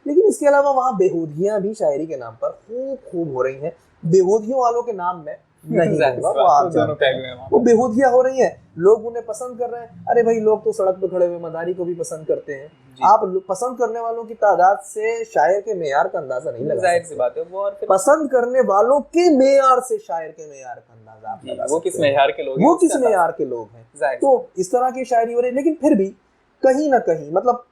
लेकिन इसके अलावा वहाँ बेहूदियाँ भी शायरी के नाम पर खूब हो रही हैं। बेहूदियों वालों के नाम में नहीं दूंगा, वो आप जानते हैं, वो बेहूदियाँ हो रही हैं, लोग उन्हें पसंद कर रहे हैं। अरे भाई, लोग तो सड़क पे खड़े हुए मदारी को भी पसंद करते हैं। आप पसंद करने वालों की तादाद से शायर के मेयार का अंदाजा नहीं लगा सकते। बात है वो, और पसंद करने वालों के मेयार से शायर के मेयार का अंदाजा आप लगा सकते। वो किस मेयार के लोग, वो किस मेयार के लोग हैं। तो इस तरह की शायरी हो रही है। लेकिन फिर भी कहीं ना कहीं, मतलब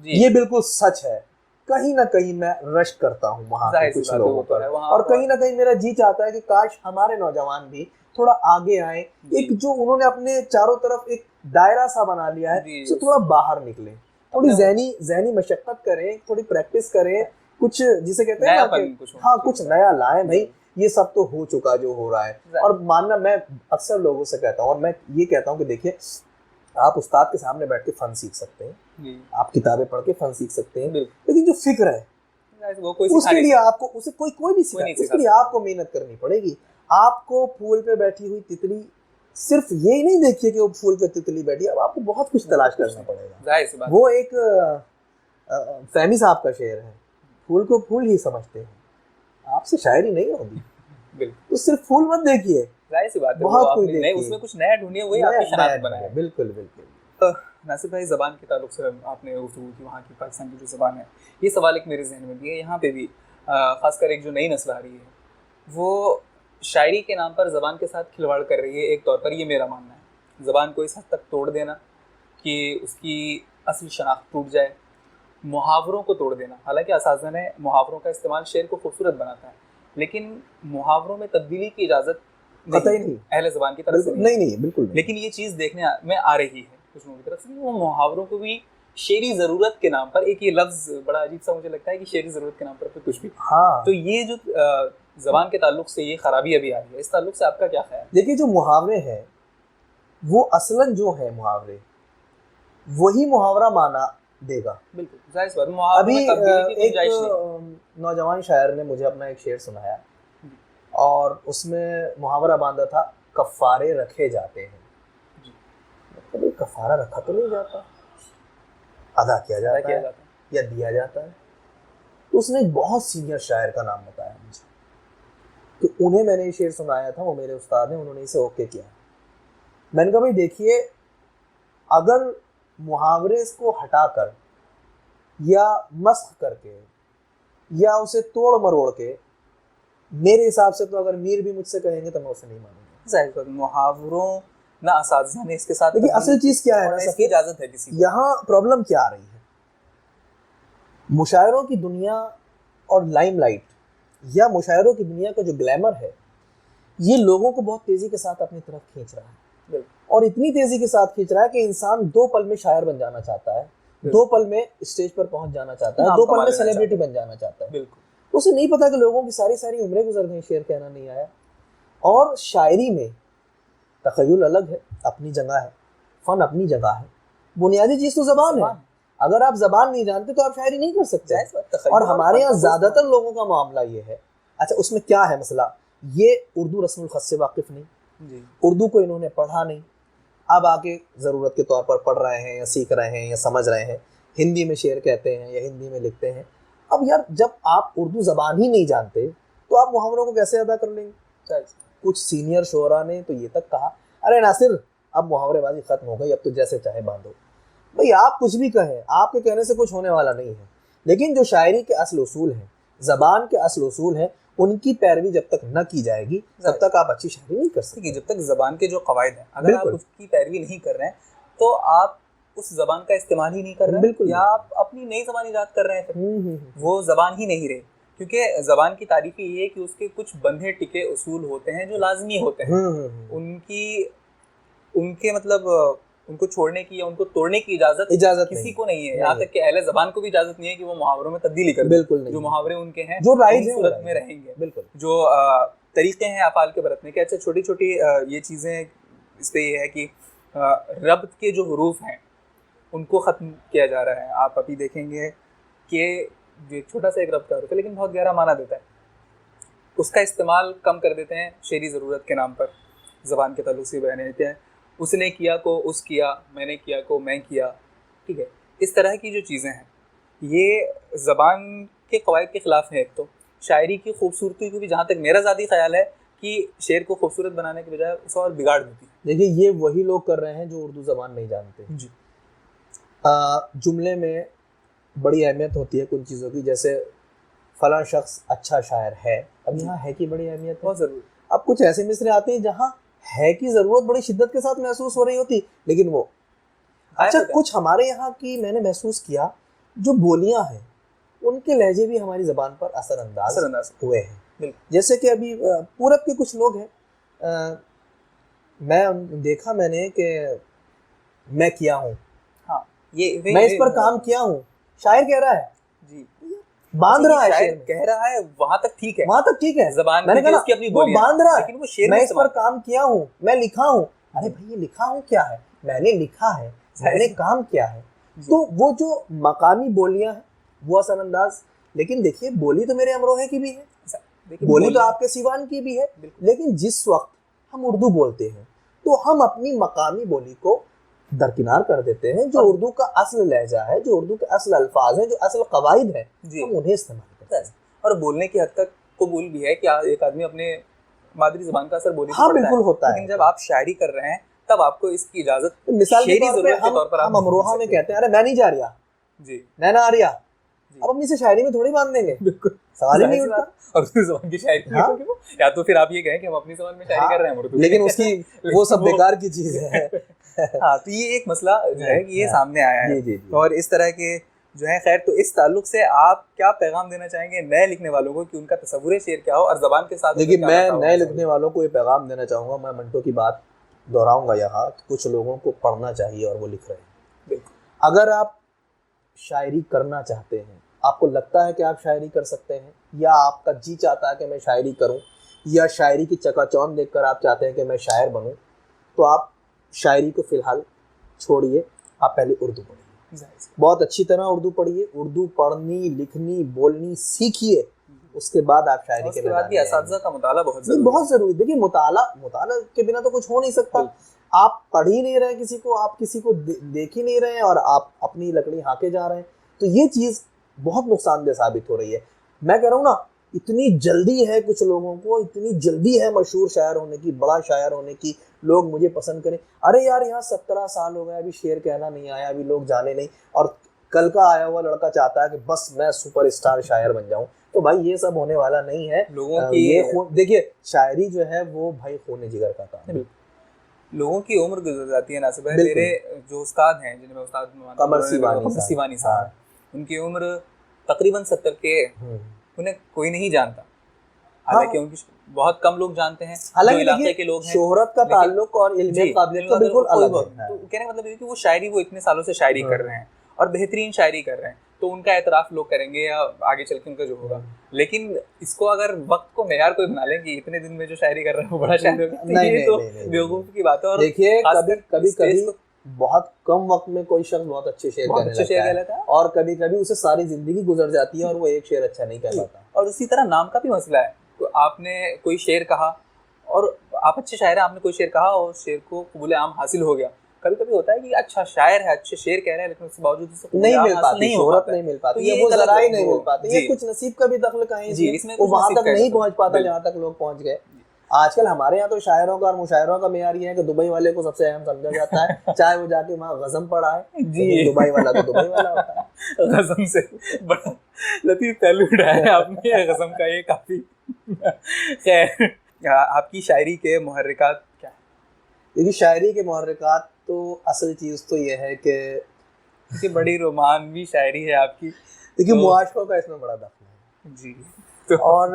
ये बिल्कुल सच है, कहीं ना कहीं मैं रश करता हूँ वहाँ के कुछ लोगों पर, और कहीं ना कहीं मेरा जी चाहता है कि काश हमारे नौजवान भी थोड़ा आगे आए। एक जो उन्होंने अपने चारों तरफ एक दायरा सा बना लिया है, तो थोड़ा बाहर निकले, थोड़ी ज़हनी मशक्कत करें, थोड़ी प्रैक्टिस करें, कुछ जिसे कहते हैं ना, हाँ, कुछ नया लाएं। भाई ये सब तो हो चुका जो हो रहा है। और मानना, मैं अक्सर लोगों से कहता हूँ, और मैं ये कहता हूँ कि देखिए, आप उस्ताद के सामने बैठ के फन सीख सकते हैं, आप किताबें पढ़ के फन सीख सकते हैं, लेकिन जो फिक्र है वो उसके लिए आपको, उसे कोई नहीं सिखाता, उसके लिए आपको मेहनत करनी पड़ेगी। आपको फूल पे बैठी हुई तितली, सिर्फ ये नहीं देखिए कि वो फूल पे तितली बैठी है, अब आपको बहुत कुछ तलाश करना पड़ेगा। वो एक फहमी साहब का शेर है, फूल को फूल ही समझते हैं, आपसे शायरी नहीं होगी। तो सिर्फ फूल मत देखिए, जाहिर सी बात है, बहुत कुछ देखिए, उसमें कुछ नया ढूंढिए, वही आपकी शनाख्त बनाए। बिल्कुल बिल्कुल। तो नासिर भाई, ज़बान के ताल्लुक से आपने गुफ्तगू की, वहाँ की पाकिस्तान की जो ज़बान है, ये सवाल एक मेरे जहन में भी है। यहाँ पे भी ख़ासकर एक जो नई नस्ल आ रही है, वो शायरी के नाम पर ज़बान के साथ खिलवाड़ कर रही है। एक तौर पर ये मेरा मानना है, ज़बान को इस हद तक तोड़ देना कि उसकी असली शनाख्त टूट जाए, मुहावरों को तोड़ देना। हालांकि असाज़ा ने मुहावरों का इस्तेमाल शेर को खूबसूरत बनाता है, लेकिन मुहावरों में तब्दीली की इजाज़त नहीं अहले ज़बान की तरफ से नहीं, बिल्कुल। लेकिन ये चीज़ देखने में आ रही है कुछ लोगों की तरफ से, वो मुहावरों को भी शेरी ज़रूरत के नाम पर, एक ये लफ्ज़ बड़ा अजीब सा मुझे लगता है कि शेरी ज़रूरत के नाम पर कुछ भी, हाँ। तो ये जो ज़बान के ताल्लुक से ये खराबी अभी आ रही है, इस ताल्लुक से आपका क्या ख्याल है? देखिए, जो मुहावरे हैं वो असलन जो है मुहावरे, वही मुहावरा माना देगा। बिल्कुल, जाहिर सी बात। अभी एक नौजवान शायर ने मुझे अपना एक शेर सुनाया और उसमें मुहावरा बांधा था, कफ़ारे रखे जाते हैं। तो कफ़ारा रखा तो नहीं जाता, अदा किया जाता है या दिया जाता है। तो उसने एक बहुत सीनियर शायर का नाम बताया मुझे, तो उन्हें मैंने ये शेर सुनाया था, वो मेरे उस्ताद हैं, उन्होंने इसे ओके किया। मैंने कहा भाई देखिए, अगर मुहावरे को हटाकर या मस्ख करके या उसे तोड़ मरोड़ के, मेरे हिसाब से तो अगर मीर भी मुझसे कहेंगे तो मैं उसे नहीं मानूंगा। जाहिर बात, मुहावरों ना असातिज़ा ने इसके साथ, देखिए असल चीज क्या है ना, इसकी इजाजत है किसी को। यहाँ प्रॉब्लम क्या आ रही है, मुशायरों की दुनिया और लाइमलाइट या मुशायरों की दुनिया का जो ग्लैमर है, ये लोगों को बहुत तेजी के साथ अपनी तरफ खींच रहा है, और इतनी तेजी के साथ खींच रहा है कि इंसान 2 पल में शायर बन जाना चाहता है, 2 पल में स्टेज पर पहुंच जाना चाहता है, 2 पल में सेलिब्रिटी बन जाना चाहता है। बिल्कुल, उसे नहीं पता कि लोगों की सारी उम्रें गुजर गई, शेर कहना नहीं आया। और शायरी में तखय्युल अलग है, अपनी जगह है, फन अपनी जगह है, बुनियादी चीज तो जबान है। अगर आप जबान नहीं जानते तो आप शायरी नहीं कर सकते। और हमारे यहाँ ज्यादातर लोगों का मामला ये है। अच्छा, उसमें क्या है मसला, ये उर्दू रस्मुल खत से वाकिफ नहीं जी। उर्दू को इन्होंने पढ़ा नहीं, अब आके जरूरत के तौर पर पढ़ रहे हैं या सीख रहे हैं या समझ रहे हैं, हिंदी में शेर कहते हैं या हिंदी में लिखते हैं। अब यार जब आप उर्दू जबान ही नहीं जानते तो आप मुहावरों को कैसे अदा कर लेंगे। कुछ सीनियर शोरा ने तो ये तक कहा, अरे नासिर अब मुहावरेबाजी खत्म हो गई, अब तो जैसे चाहे बांधो। भाई आप कुछ भी कहें, आपके कहने से कुछ होने वाला नहीं है, लेकिन जो शायरी के असल उसूल हैं, जबान के असल उसूल हैं, उनकी पैरवी जब तक न की जाएगी तब तक आप अच्छी शायरी नहीं कर सकते। जब तक जबान के जो कवायद हैं, अगर आप उसकी पैरवी नहीं कर रहे हैं तो आप उस जबान का इस्तेमाल ही नहीं कर रहे हैं, या आप अपनी नई जबान ईजाद कर रहे हैं, वो जबान ही नहीं रही। क्योंकि जबान की तारीफ ये है कि उसके कुछ बंधे टिके उसूल होते हैं जो लाजमी होते हैं, उनके मतलब उनको छोड़ने की या उनको तोड़ने की इजाजत किसी को नहीं है। यहाँ तक कि अहले जबान को भी इजाजत नहीं है कि वो मुहावरों में तब्दीली कर। बिल्कुल नहीं। जो मुहावरे उनके हैं जो राइज सूरत में रहेंगे, बिल्कुल जो तरीके हैं अफ़ाल के बरतने के। अच्छा, छोटी छोटी ये चीज़ें इस पर ये है कि रब्त के जो हरूफ हैं उनको ख़त्म किया जा रहा है। आप अभी देखेंगे कि जो छोटा सा एक रब्त का हरूफ है लेकिन बहुत गहरा माना देता है, उसका इस्तेमाल कम कर देते हैं शेरी ज़रूरत के नाम पर। ज़बान के ताल्लुक़ से बयान देते हैं, उसने किया को उस किया, मैंने किया को मैं किया। ठीक है, इस तरह की जो चीज़ें हैं ये ज़बान के क़वाइद के ख़िलाफ़ है। तो शायरी की खूबसूरती को भी, जहाँ तक मेरा ज़ाती ख्याल है, कि शेर को खूबसूरत बनाने के बजाय उसे और बिगाड़ देती है। देखिए ये वही लोग कर रहे हैं जो उर्दू ज़बान नहीं जानते जी। जुमले में बड़ी अहमियत होती है कुछ चीज़ों की, जैसे फलां शख्स अच्छा शायर है। अब यहाँ है की बड़ी अहमियत बहुत ज़रूरी। अब कुछ ऐसे मिसरे आते हैं जहाँ है की ज़रूरत बड़ी शिद्दत के साथ महसूस हो रही होती, लेकिन वो अच्छा कुछ हमारे यहाँ की मैंने महसूस किया, जो बोलियाँ हैं उनके लहजे भी हमारी ज़बान पर असरअंदाज हुए हैं। जैसे कि अभी पूरब के कुछ लोग हैं, मैं देखा मैंने कि मैं किया हूँ, हाँ ये मैं इस पर काम किया हूँ, शायर कह रहा है जी, बांध रहा है, शायर कह रहा है, वहां तक ठीक है, वहां तक ठीक है, ज़बान मैंने कहा अपनी वो बांध रहा है, लेकिन वो शेर मैं इस पर काम किया हूँ, मैं लिखा हूँ। अरे भाई ये लिखा हूँ क्या है, मैंने लिखा है, मैंने काम किया है। तो वो जो मकामी बोलियां हैं वो असरअंदाज, लेकिन देखिए बोली तो मेरे अमरोहे की भी है, बोली तो आपके सिवान की भी है, लेकिन जिस वक्त हम उर्दू बोलते हैं तो हम अपनी मकामी बोली को दरकिनार कर देते हैं। जो उर्दू का असल लहजा है, जो उर्दू के असल अल्फाज हैं, जो असल कवायद है, हम उन्हें इस्तेमाल करते हैं। और बोलने की हद तक कबूल भी है कि एक आदमी अपने मादरी ज़बान का असर बोली हाँ बिल्कुल होता है, लेकिन जब आप शायरी कर रहे हैं तब आपको इसकी इजाजत, मिसाल के तौर पर हम अमरोहा में कहते हैं, अरे मैं नहीं जा रहा जी, मैं ना आ रहा, अब अपनी से शायरी में थोड़ी बांध देंगे, सवाल ही नहीं उठता। और उसकी ज़बान की शायरी हाँ? या तो फिर आप ये कहें कि हम अपनी ज़बान में शायरी कर रहे हैं उर्दू, लेकिन उसकी वो सब बेकार की चीज है। हाँ, तो ये एक मसला जो है कि ये सामने आया है। और इस तरह के जो है, खैर, तो इस ताल्लुक से आप क्या पैगाम देना चाहेंगे नए लिखने वालों को कि उनका तसव्वुर शेर क्या हो और ज़बान के साथ? देखिए मैं नए लिखने वालों को ये पैगाम देना चाहूँगा, मैं मंटो की बात दोहराऊंगा यहाँ, कुछ लोगों को पढ़ना चाहिए और वो लिख रहे हैं। अगर आप शायरी करना चाहते हैं, आपको लगता है कि आप शायरी कर सकते हैं, या आपका जी चाहता है कि मैं शायरी करूं, या शायरी की चकाचौंध देखकर आप चाहते हैं कि मैं शायर बनूं, तो आप शायरी को फिलहाल छोड़िए, आप पहले उर्दू पढ़िए, बहुत अच्छी तरह उर्दू पढ़िए, उर्दू पढ़नी लिखनी बोलनी सीखिए, उसके बाद आप शायरी के बाद भी असातिज़ा का मुताला बहुत ज़रूरी। देखिए मुताला के बिना तो कुछ हो नहीं सकता। आप पढ़ ही नहीं रहे किसी को, आप किसी को देख ही नहीं रहे हैं और आप अपनी लकड़ी हाँके जा रहे हैं, तो ये चीज़ बहुत नुकसानदेह साबित हो रही है। मैं कह रहा हूँ ना, इतनी जल्दी है कुछ लोगों को, इतनी जल्दी है मशहूर शायर होने की, बड़ा शायर होने की, लोग मुझे पसंद करें। अरे यार यहाँ 17 साल हो गए, अभी शेर कहना नहीं आया, अभी लोग जाने नहीं, और कल का आया हुआ लड़का चाहता है कि बस मैं सुपरस्टार शायर बन जाऊं। तो भाई ये सब होने वाला नहीं है। लोगों की देखिए शायरी जो है वो भाई खून जिगर का काम है। लोगों की उम्र गुजर जाती है नासिब भाई। मेरे जो उस्ताद हैं, जिन्हें मैं उस्ताद कमर सिवानी साहब, उनकी उम्र तकरीबन 70 के, उन्हें कोई नहीं जानता। हालांकि उनकी बहुत कम लोग जानते हैं, जो इलाके के लोग हैं। शोहरत का ताल्लुक और इल्म काबिलियत का बिल्कुल अलग है। तो कहने का मतलब ये कि वो शायरी, वो इतने सालों से शायरी कर रहे हैं और बेहतरीन शायरी कर रहे हैं, तो उनका एतराफ लोग करेंगे या आगे चल के उनका जो होगा। लेकिन इसको अगर वक्त को मेयार कोई बना लें कि इतने दिन में जो शायरी कर रहा है वो बड़ा शायर होगा, तो ये तो बेवकूफ की बात है। और देखिए कभी बहुत कम वक्त में कोई शख्स बहुत अच्छे शेर कहने लगता है, और कभी कभी उसे सारी जिंदगी गुजर जाती है और वो एक शेर अच्छा नहीं कह पाता। और उसी तरह नाम का भी मसला है। तो आपने कोई शेर कहा और आप अच्छे शायर हैं, आपने कोई शेर कहा और शेर को कबूल आम हासिल हो गया। कभी कभी होता है कि अच्छा शायर है, अच्छे शेर कह रहे हैं, लेकिन उसके बावजूद नहीं मिल पाती, शोहरत नहीं मिल पाती, ये वो जरा ही नहीं मिल पाती। ये कुछ नसीब का भी दखल कहीं इसमें, वो वहां तक नहीं पहुंच पाता जहां तक लोग पहुंच गए। आजकल हमारे यहाँ तो शायरों का और मुशायरों का मेयार ये है कि दुबई वाले को सबसे अहम समझा जाता है, चाहे वो जाके वहाँ गज़म पढ़ा है जी। दुबई वाला तो दुबई वाला होता है। गज़म से बड़ा लतीफ पहलू उठाया आपने गज़म का, ये काफी खैर। आपकी शायरी के मुहर्रिकात क्या है? देखिए शायरी के मुहर्रिकात तो असल चीज़ तो ये है कि बड़ी रोमानवी शायरी है आपकी। देखिए मुआशकों का इसमें बड़ा दखल है जी। तो और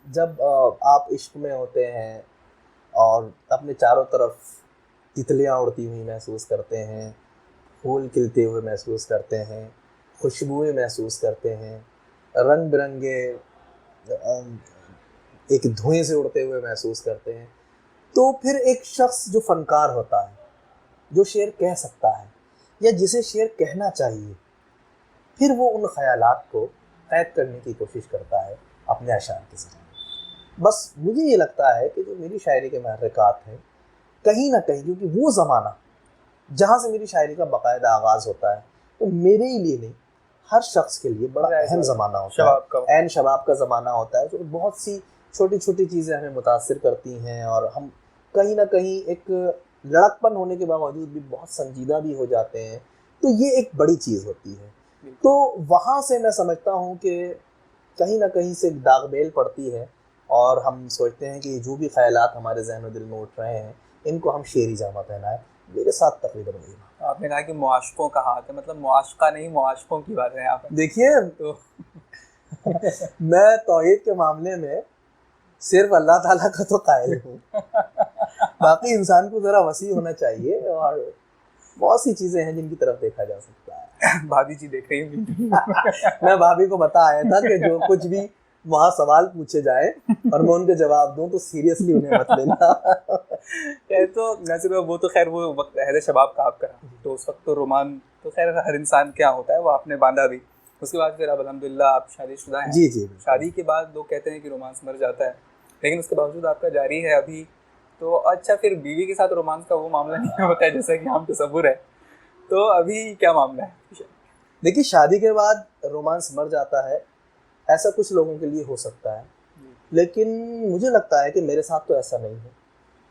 जब आप इश्क में होते हैं और अपने चारों तरफ तितलियां उड़ती हुई महसूस करते हैं, फूल खिलते हुए महसूस करते हैं, खुशबुएं महसूस करते हैं, रंग बिरंगे एक धुएं से उड़ते हुए महसूस करते हैं, तो फिर एक शख्स जो फनकार होता है, जो शेर कह सकता है या जिसे शेर कहना चाहिए, फिर वो उन ख्यालात को कैद करने की कोशिश करता है अपने अशार के ज़रिए। बस मुझे ये लगता है कि जो मेरी शायरी के महर्रिकात हैं, कहीं ना कहीं क्योंकि वो ज़माना जहाँ से मेरी शायरी का बाकायदा आगाज़ होता है, तो मेरे ही लिए नहीं, हर शख्स के लिए बड़ा अहम ज़माना होता है, ऐन शबाब का ज़माना होता है, जो बहुत सी छोटी छोटी चीज़ें हमें मुतासिर करती हैं और हम कहीं ना कहीं एक लड़कपन होने के बावजूद भी बहुत संजीदा भी हो जाते हैं। तो ये एक बड़ी चीज़ होती है। तो वहाँ से मैं समझता हूँ कि कहीं ना कहीं से दागबेल पड़ती है और हम सोचते हैं कि जो भी ख्यालात हमारे जहन और दिल में उठ रहे हैं, इनको हम शेरी जामा पहनाएं। मेरे साथ तकरीबन वही बात। आपने कहा कि मुआशकों का हाथ है, मतलब मुआशका नहीं, मुआशकों की बात है यहाँ पर। देखिए तो मैं तौहीद के मामले में सिर्फ अल्लाह ताला का तो कायल हूँ, बाकी इंसान को ज़रा वसी होना चाहिए और बहुत सी चीज़ें हैं जिनकी तरफ देखा जा सकता है। भाभी जी देख रही होंगी। मैं भाभी को बता आया था कि जो कुछ भी वहाँ सवाल पूछे जाए और मैं उनके जवाब दूं तो सीरियसली उन्हें मत लेना। तो नसीब वो तो खैर वो वक्त अहद शबाब का आपका, तो उस वक्त तो रोमान तो खैर हर इंसान क्या होता है वो आपने बांधा भी। उसके बाद फिर अब अल्हम्दुलिल्लाह आप शादीशुदा हैं। जी जी। शादी के बाद लोग कहते हैं कि रोमांस मर जाता है, लेकिन उसके बावजूद आपका जारी है अभी। तो अच्छा, फिर बीवी के साथ रोमांस का वो मामला नहीं होता है जैसा कि हम तसव्वुर है, तो अभी क्या मामला है? देखिए शादी के बाद रोमांस मर जाता है, ऐसा कुछ लोगों के लिए हो सकता है, लेकिन मुझे लगता है कि मेरे साथ तो ऐसा नहीं है,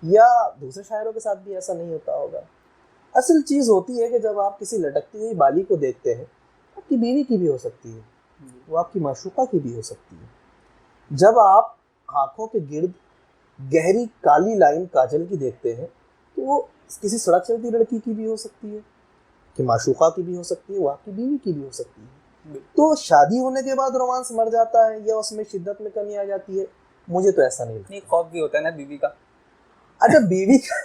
या दूसरे शायरों के साथ भी ऐसा नहीं होता होगा। असल चीज़ होती है कि जब आप किसी लटकती हुई बाली को देखते हैं, आपकी बीवी की भी हो सकती है, वो आपकी माशूका की भी हो सकती है। जब आप आँखों के गिर्द गहरी काली लाइन काजल की देखते हैं, तो वो किसी सड़क चलती लड़की की भी हो सकती है, कि माशूका की भी हो सकती है, वो आपकी बीवी की भी हो सकती है। तो शादी होने के बाद रोमांस मर जाता है या उसमें शिद्दत में कमी आ जाती है, मुझे तो ऐसा नहीं लगता। खौफ भी होता है ना बीवी का। अच्छा बीवी का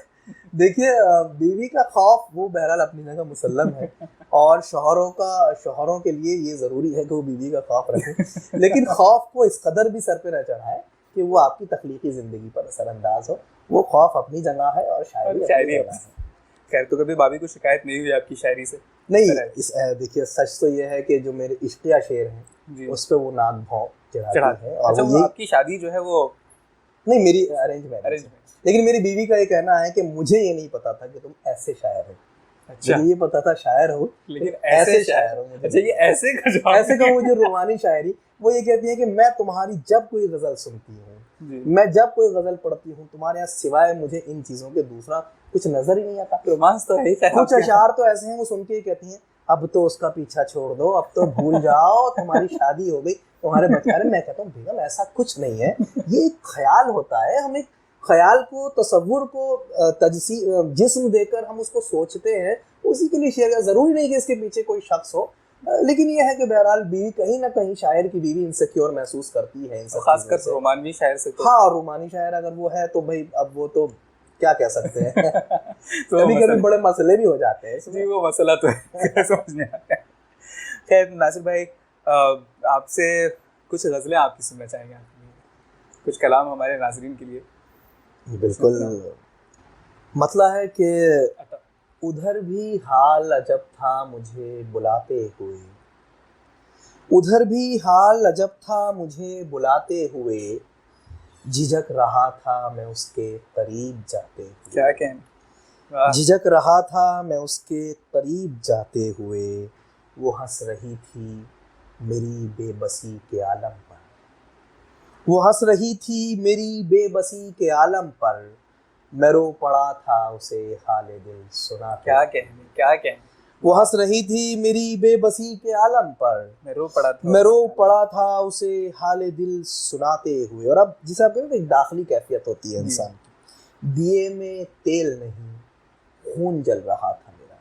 देखिए, बीवी का खौफ वो बहरहाल अपनी जगह मुसल्लम है और शौहरों के लिए ये ज़रूरी है कि वो बीवी का खौफ रखें, लेकिन खौफ को इस कदर भी सर पे न चढ़ाए कि वो आपकी तख्लीकी ज़िंदगी पर असरअंदाज हो। वो खौफ अपनी जगह है और शायरी है। खैर, तो कभी भाभी को शिकायत नहीं हुई आपकी शायरी से? नहीं, देखिए सच तो ये है कि जो मेरे इश्किया शेर हैं उस पे वो नाक भौं चढ़ाती है। और अच्छा, वो आपकी शादी जो है वो नहीं, मेरी अरेंज मैरिज, लेकिन मेरी बीवी का ये कहना है कि मुझे ये नहीं पता था कि तुम ऐसे शायर हो। अच्छा, मुझे ये पता था शायर हो, लेकिन ऐसे शायर हो। मुझे अच्छा, ये ऐसे का मुझे रोमानी शायरी, वो ये कहती है कि मैं तुम्हारी जब कोई गजल सुनती हूँ जी। मैं जब कोई गजल पढ़ती हूँ तुम्हारे यहाँ सिवाय मुझे इन चीजों के दूसरा कुछ नजर ही नहीं आता। रोमांस तो है ही खैर कुछ आपके यहाँ। अशार तो ऐसे हैं वो सुन के ही कहती हैं अब तो उसका पीछा छोड़ दो, अब तो भूल जाओ, तुम्हारी शादी हो गई, तुम्हारे बच्चे। अरे मैं कहता हूँ बेगम ऐसा कुछ नहीं है, ये एक ख्याल होता है। हम एक ख्याल को, तसव्वुर को जिस्म देकर हम उसको सोचते हैं, उसी के लिए शेयर। जरूरी नहीं कि इसके पीछे कोई शख्स हो, लेकिन यह है कि बहरहाल बीवी कहीं ना कहीं, शायर की बीवी इनसिक्योर महसूस करती है इन सब खासकर चीज़ों से। रोमानवी शायर से तो। हाँ, रोमानी शायर अगर वो है तो भाई अब वो तो क्या कह सकते हैं। तो कभी कभी बड़े मसले भी हो जाते हैं जी, वो मसला तो है समझ में आता है। खैर नासिर भाई, आपसे कुछ गज़लें आपकी सुनना चाहेंगे, कुछ कलाम हमारे नाज़रीन के लिए। बिल्कुल। मतला है कि उधर भी हाल अजब था मुझे बुलाते हुए, उधर भी हाल अजब था मुझे बुलाते हुए, झिझक रहा था मैं उसके करीब जाते हुए। क्या कहें, झिझक रहा था मैं उसके करीब जाते हुए, वो हंस रही थी मेरी बेबसी के आलम पर, वो हंस रही थी मेरी बेबसी के आलम पर, मैं रो पड़ा था उसे हाले दिल सुना। क्या कहें, वो हंस रही थी मेरी बेबसी के आलम पर, मैं रो पड़ा था उसे हाले दिल सुनाते हुए। और अब जिसे आप कहते हैं एक दाखिली कैफियत होती है इंसान की। दिए में तेल नहीं खून जल रहा था मेरा,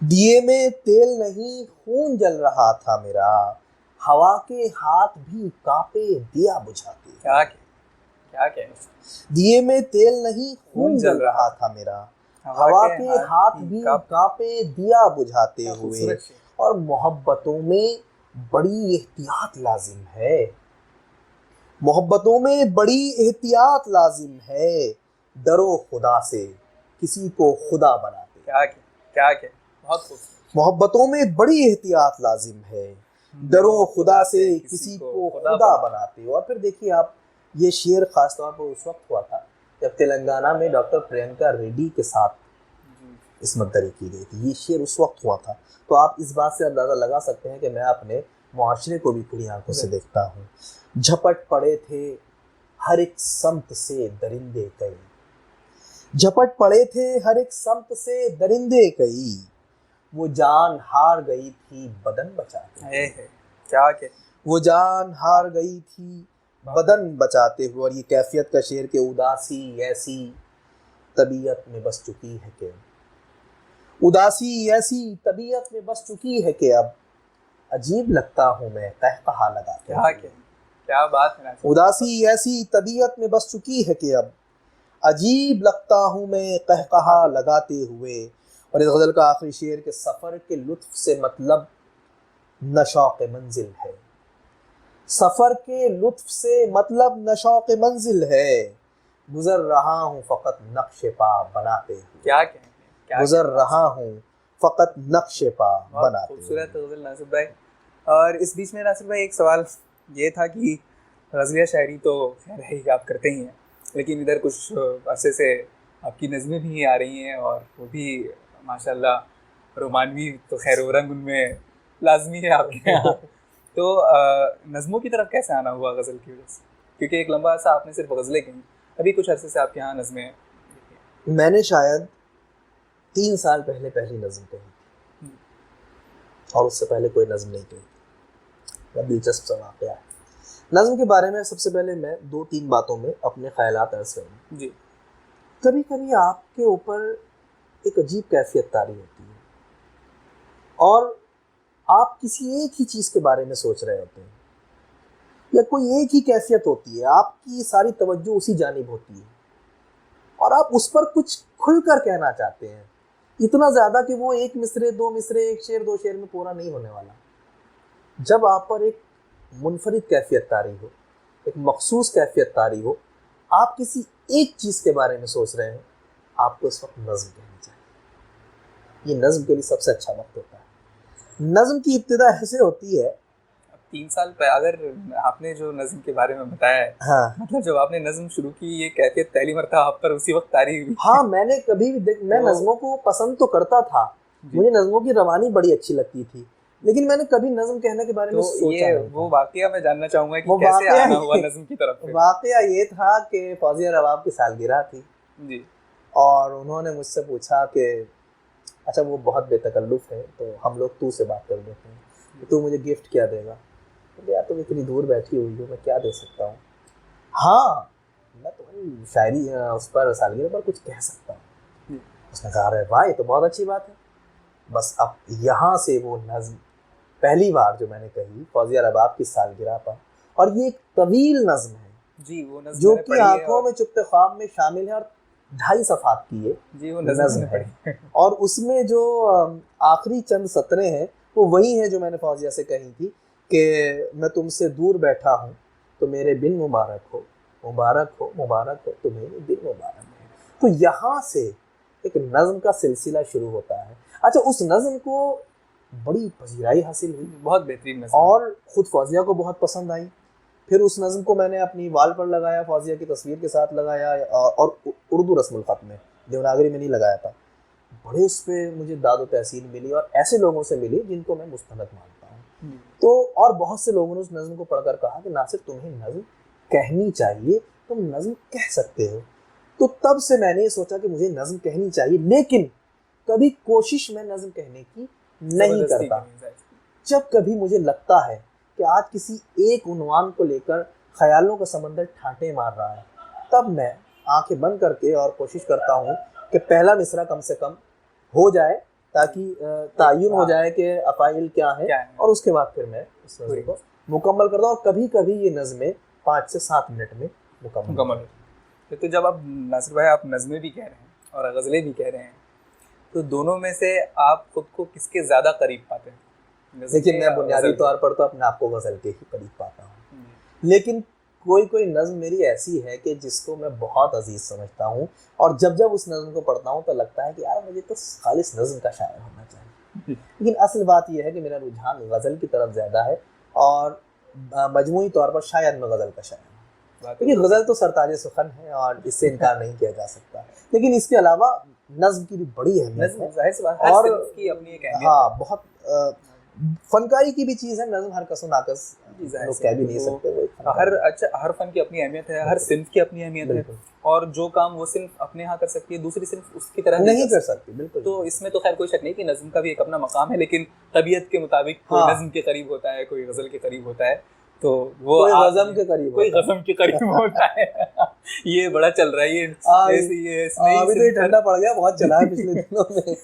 दिए में तेल नहीं खून जल रहा था मेरा, हवा के हाथ भी कांपे दिया बुझाते। क्या कहें, दिए में तेल नहीं खून जल रहा था मेरा, हवा के हाथ भी कांपे दिया बुझाते हुए। और मोहब्बतों में बड़ी एहतियात लाजिम है, मोहब्बतों में बड़ी एहतियात लाजिम है, डरो खुदा से किसी को खुदा बनाते। क्या बहुत खूबसूरत। मोहब्बतों में बड़ी एहतियात लाजिम है, डरो खुदा से किसी को खुदा बनाते। और फिर देखिए आप, ये शेर खासतौर पर उस वक्त हुआ था जब तेलंगाना में डॉक्टर प्रियंका रेड्डी के साथ इसमत दरी की गई थी। ये शेर उस वक्त हुआ था। तो आप इस बात से अंदाज़ा लगा सकते हैं कि मैं अपने मुआशरे को भी खुली आंखों से देखता हूँ। झपट पड़े थे हर एक समत से दरिंदे कई, झपट पड़े थे हर एक समत से दरिंदे कई, वो जान हार गई थी बदन बचाते। क्या के वो जान हार गई थी बदन बचाते हुए। और ये कैफियत का शेर के उदासी ऐसी तबीयत में बस चुकी है कि, उदासी ऐसी तबीयत में बस चुकी है कि अब अजीब लगता हूँ मैं कहकहा लगाते। क्या बात है। उदासी ऐसी तबीयत में बस चुकी है कि अब अजीब लगता हूँ मैं कहकहा लगाते हुए। और इस गज़ल का आखिरी शेर के सफ़र के लुत्फ से मतलब न शौक़ मंजिल है, सफ़र के लुत्फ से मतलब न शौक़ मंजिल है, गुज़र रहा हूँ फ़कत नक्शे पा बनाते हुए। क्या कहें, गुज़र रहा हूँ फ़कत नक्शे पा बनाते। खूबसूरत गज़ल नासिर भाई। और इस बीच में नासिर भाई एक सवाल ये था कि गज़लिया शायरी तो खैर है ही, आप करते ही हैं, लेकिन इधर कुछ अरसे से आपकी नज़में भी आ रही हैं और वो भी माशाल्लाह रोमानवी, तो खैर वो रंग उनमें लाजमी है आपके यहाँ। तो नज़मों की तरफ कैसे आना हुआ गज़ल की वजह से? क्योंकि एक लंबा अर्सा आपने सिर्फ गज़लें कहीं, अभी कुछ अरसे से आपके यहाँ नज़में। मैंने शायद 3 साल पहले पहली नज़म कही और उससे पहले कोई नज़म नहीं कही। दिलचस्प सा वाक़या है। नज़म के बारे में सबसे पहले मैं 2-3 बातों में अपने ख़यालात अर्ज़ करूँ जी। कभी कभी आपके ऊपर एक अजीब कैफियत तारी होती है और आप किसी एक ही चीज़ के बारे में सोच रहे होते हैं, या कोई एक ही कैफियत होती है, आपकी सारी तवज्जो उसी जानिब होती है और आप उस पर कुछ खुलकर कहना चाहते हैं, इतना ज़्यादा कि वो 1 मिसरे 2 मिसरे 1 शेर 2 शेर में पूरा नहीं होने वाला। जब आप पर एक मुनफरिद कैफियत तारी हो, एक मखसूस कैफियत तारी हो, आप किसी एक चीज़ के बारे में सोच रहे हैं, आपको इस वक्त नज़म कहनी चाहिए। ये नज़म के लिए सबसे अच्छा वक्त होता है। नज़म की इब्तिदा ऐसे होती है, 3 साल पहले अगर आपने जो नज़म के बारे में बताया है, हाँ, मतलब जब आपने नज़म शुरू की, ये कैफियत पहली मरतबा आप पर उसी वक्त तारी हुई। हाँ, मैंने कभी भी मैं नज़मों को पसंद तो करता था, मुझे नज़मों की रवानी बड़ी अच्छी लगती थी, लेकिन मैंने कभी नज्म कहने के बारे में तो सोचा ये नहीं वो था। वाकया मैं जानना चाहूंगा कि वो कैसे वाकया आना हुआ नज्म की तरफ से। वाकया ये था कि फौजिया रबाब की सालगिरह थी जी और उन्होंने मुझसे पूछा कि अच्छा वो बहुत बेतकल्लुफ़ है तो हम लोग तू से बात कर लेते हैं, तो तू मुझे गिफ्ट क्या देगा? तो यार तुम इतनी दूर बैठी हुई हो, मैं क्या दे सकता हूँ? हाँ, मैं तुम्हारी शायरी उस पर सालगिरह पर कुछ कह सकता हूँ। जी। उसने कहा अरे वाह ये तो बहुत अच्छी बात है। बस अब यहाँ से वो नज्म पहली बार जो मैंने कही फौजिया रबाब की सालगिरह पर, और ये एक तवील नज्म है जी वो नज्म जो मैंने कि पढ़ी है आंखों और में चुपते ख्वाब में शामिल है और 2.5 सफ़ात की ये जी वो नज्म नज्म मैंने है। पढ़ी है। और उसमें जो आखिरी चंद सतरें हैं वो वही हैं जो मैंने फौजिया से कही थी कि मैं तुमसे दूर बैठा हूँ तो मेरे बिन मुबारक हो, मुबारक हो, मुबारक हो तो मेरे बिन मुबारक हो। तो यहाँ से एक नज्म का सिलसिला शुरू होता है। अच्छा उस नज्म को बड़ी पजीराई हासिल हुई बहुत बेहतरीन नज्म है। और ख़ुद फौजिया को बहुत पसंद आई। फिर उस नज्म को मैंने अपनी वाल पर लगाया, फौजिया की तस्वीर के साथ लगाया और उर्दू रस्मुल ख़त में, देवनागरी में नहीं लगाया था। बड़े उस पर मुझे दाद व तहसीन मिली और ऐसे लोगों से मिली जिनको मैं मुस्तनद मानता हूँ। तो और बहुत से लोगों ने उस नज्म को पढ़कर कहा कि नासिर तुम्हें नज्म कहनी चाहिए, तुम नज्म कह सकते हो। तो तब से मैंने ये सोचा कि मुझे नज्म कहनी चाहिए, लेकिन कभी कोशिश मैं नज्म कहने की नहीं करता। जब कभी मुझे लगता है कि आज किसी एक उन्वान को लेकर ख्यालों का समंदर ठाटे मार रहा है, तब मैं आंखें बंद करके और कोशिश करता हूँ कि पहला मिसरा कम से कम हो जाए ताकि तायुन हो जाए कि अफ़ाइल क्या है, और उसके बाद फिर मैं इस नज़्म को मुकम्मल करता हूँ। और कभी कभी ये नज़में 5 से 7 मिनट में मुकम्मल। तो जब आप नासिर भाई आप नज़में भी कह रहे हैं और गज़लें भी कह रहे हैं, तो दोनों में से आप खुद को किसके ज़्यादा करीब पाते हैं? देखिए मैं बुनियादी तौर पर तो अपने आप को गज़ल के ही करीब पाता हूँ, लेकिन कोई कोई नज़्म मेरी ऐसी है कि जिसको मैं बहुत अजीज़ समझता हूँ, और जब जब उस नज़्म को पढ़ता हूँ तो लगता है कि यार मुझे तो खालिस नज़्म का शायर होना चाहिए। लेकिन असल बात यह है कि मेरा रुझान गज़ल की तरफ ज़्यादा है और मजमूई तौर पर शायद मैं गज़ल का शायर हूँ। लेकिन गज़ल तो सरताज सुखन है और इससे इनकार नहीं किया जा सकता। लेकिन इसके अलावा नज़्म की भी बड़ी अहमियत है और हाँ बहुत फनकारी की भी चीज़ है। नज़्म हर कसो नाकस लोग कह भी नहीं सकते। हर फन की अपनी अहमियत है, हर सिन्फ की अपनी अहमियत है, और जो काम वो सिन्फ अपने यहाँ कर सकती है दूसरी सिन्फ उसकी तरह नहीं कर सकती। बिल्कुल। तो इसमें तो खैर कोई शक नहीं कि नज़्म का भी एक अपना मकाम है, लेकिन तबीयत के मुताबिक कोई नज़्म के करीब होता है, कोई गज़ल के करीब होता है, तो वो कोई गज़म के करीब, कोई गज़म के करीब होता है। ये बड़ा चल रहा है ये अभी तो ये ठंडा पड़ गया, बहुत चला है पिछले दिनों में।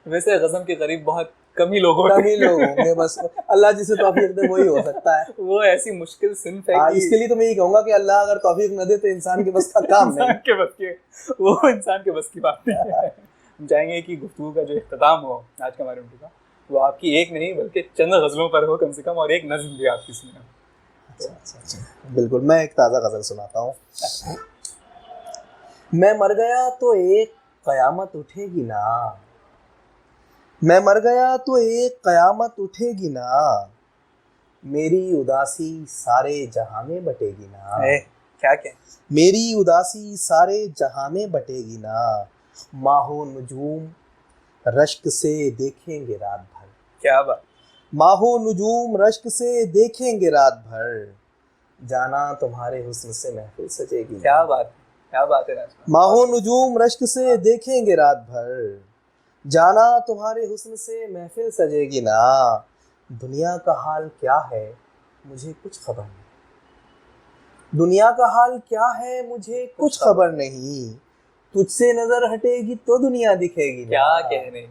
वैसे गज़म के करीब बहुत कम ही लोग होंगे, बस अल्लाह जिसे तौफीक दे वही हो सकता है। वो ऐसी मुश्किल सिन्फ है कि इसके लिए तो मैं ये कहूँगा कि अल्लाह अगर तौफीक न दे तो इंसान के बस का काम नहीं, वो इंसान के बस की बात नहीं है। हम चाहेंगे कि गुफ्तगू का जो इख्तिताम हो आज का हमारे उनका, वो आपकी एक नहीं बल्कि चंद गज़लों पर हो कम से कम, और एक नज़्म भी आपकी सुने। अच्छा, बिल्कुल। मैं एक ताज़ा गज़ल सुनाता हूँ। मैं मर गया तो एक क़यामत उठेगी ना, मैं मर गया तो एक क़यामत उठेगी ना, मेरी उदासी सारे जहां में बटेगी ना। क्या मेरी उदासी सारे जहां में बटेगी ना, माहो नुजूम रश्क से देखेंगे रात भर। क्या बात। माहो नुजूम रश्क से देखेंगे रात भर, जाना तुम्हारे हुस्न से महफिल सजेगी। क्या बात है। माहो नुजूम रश्क से देखेंगे रात भर, जाना तुम्हारे हुस्न से महफिल सजेगी ना। दुनिया का हाल क्या है मुझे कुछ खबर नहीं, दुनिया का हाल क्या है मुझे कुछ खबर नहीं, तुझसे नजर हटेगी तो दुनिया दिखेगी। क्या कहने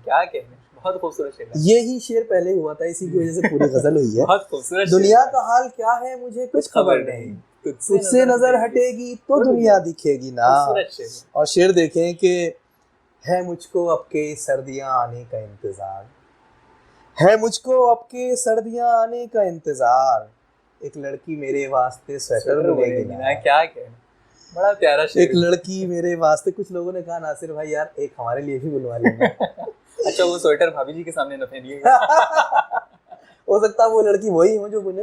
बहुत खूबसूरत शेर है। यही शेर पहले हुआ था, इसी की वजह से पूरी गजल हुई है। बहुत खूबसूरत। दुनिया का हाल क्या है मुझे कुछ खबर नहीं, तुझसे नजर हटेगी तो दुनिया दिखेगी ना। और शेर देखें कि है मुझको अब के सर्दियां आने का इंतजार, है मुझको अब के सर्दियां आने का इंतजार, एक लड़की मेरे वास्ते स्वेटर बुनेगी ना। क्या कहना, बड़ा प्यारा शेर। एक लड़की मेरे वास्ते, कुछ लोगों ने कहा नासिर भाई यार एक हमारे लिए भी बुलवा लेना। अच्छा वो स्वेटर भाभी जी के सामने न पहनिएगा। हो सकता है वो लड़की वही हो जो बुने।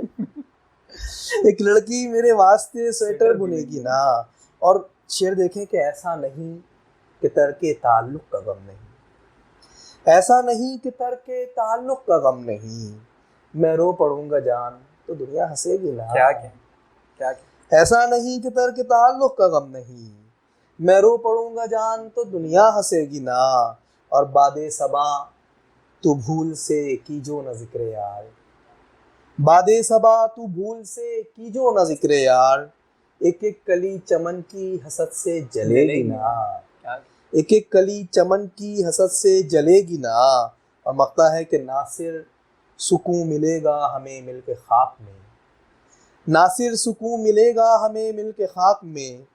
एक लड़की मेरे वास्ते स्वेटर बुनेगी ना। और शेर देखें कि ऐसा नहीं कि तरके ताल्लुक का गम नहीं, ऐसा नहीं कि तर्के ताल्लुक का गम नहीं, मैं रो पड़ूंगा जान तो दुनिया हंसेगी ना। क्या क्या क्या क्या ऐसा नहीं कि तर्के ताल्लुक का गम नहीं, मैं रो पड़ूंगा जान तो दुनिया हंसेगी ना। और बादे सबा तू भूल से कीजो न जिक्र यार, बादे सबा तू भूल से कीजो न जिक्र यार, एक एक कली चमन की हसद से जलेगी ना। क्या एक एक कली चमन की हसद से जलेगी ना। और मकता है कि नासिर सुकून मिलेगा हमें मिलके खाक में, नासिर सुकून मिलेगा हमें मिलके खाक में,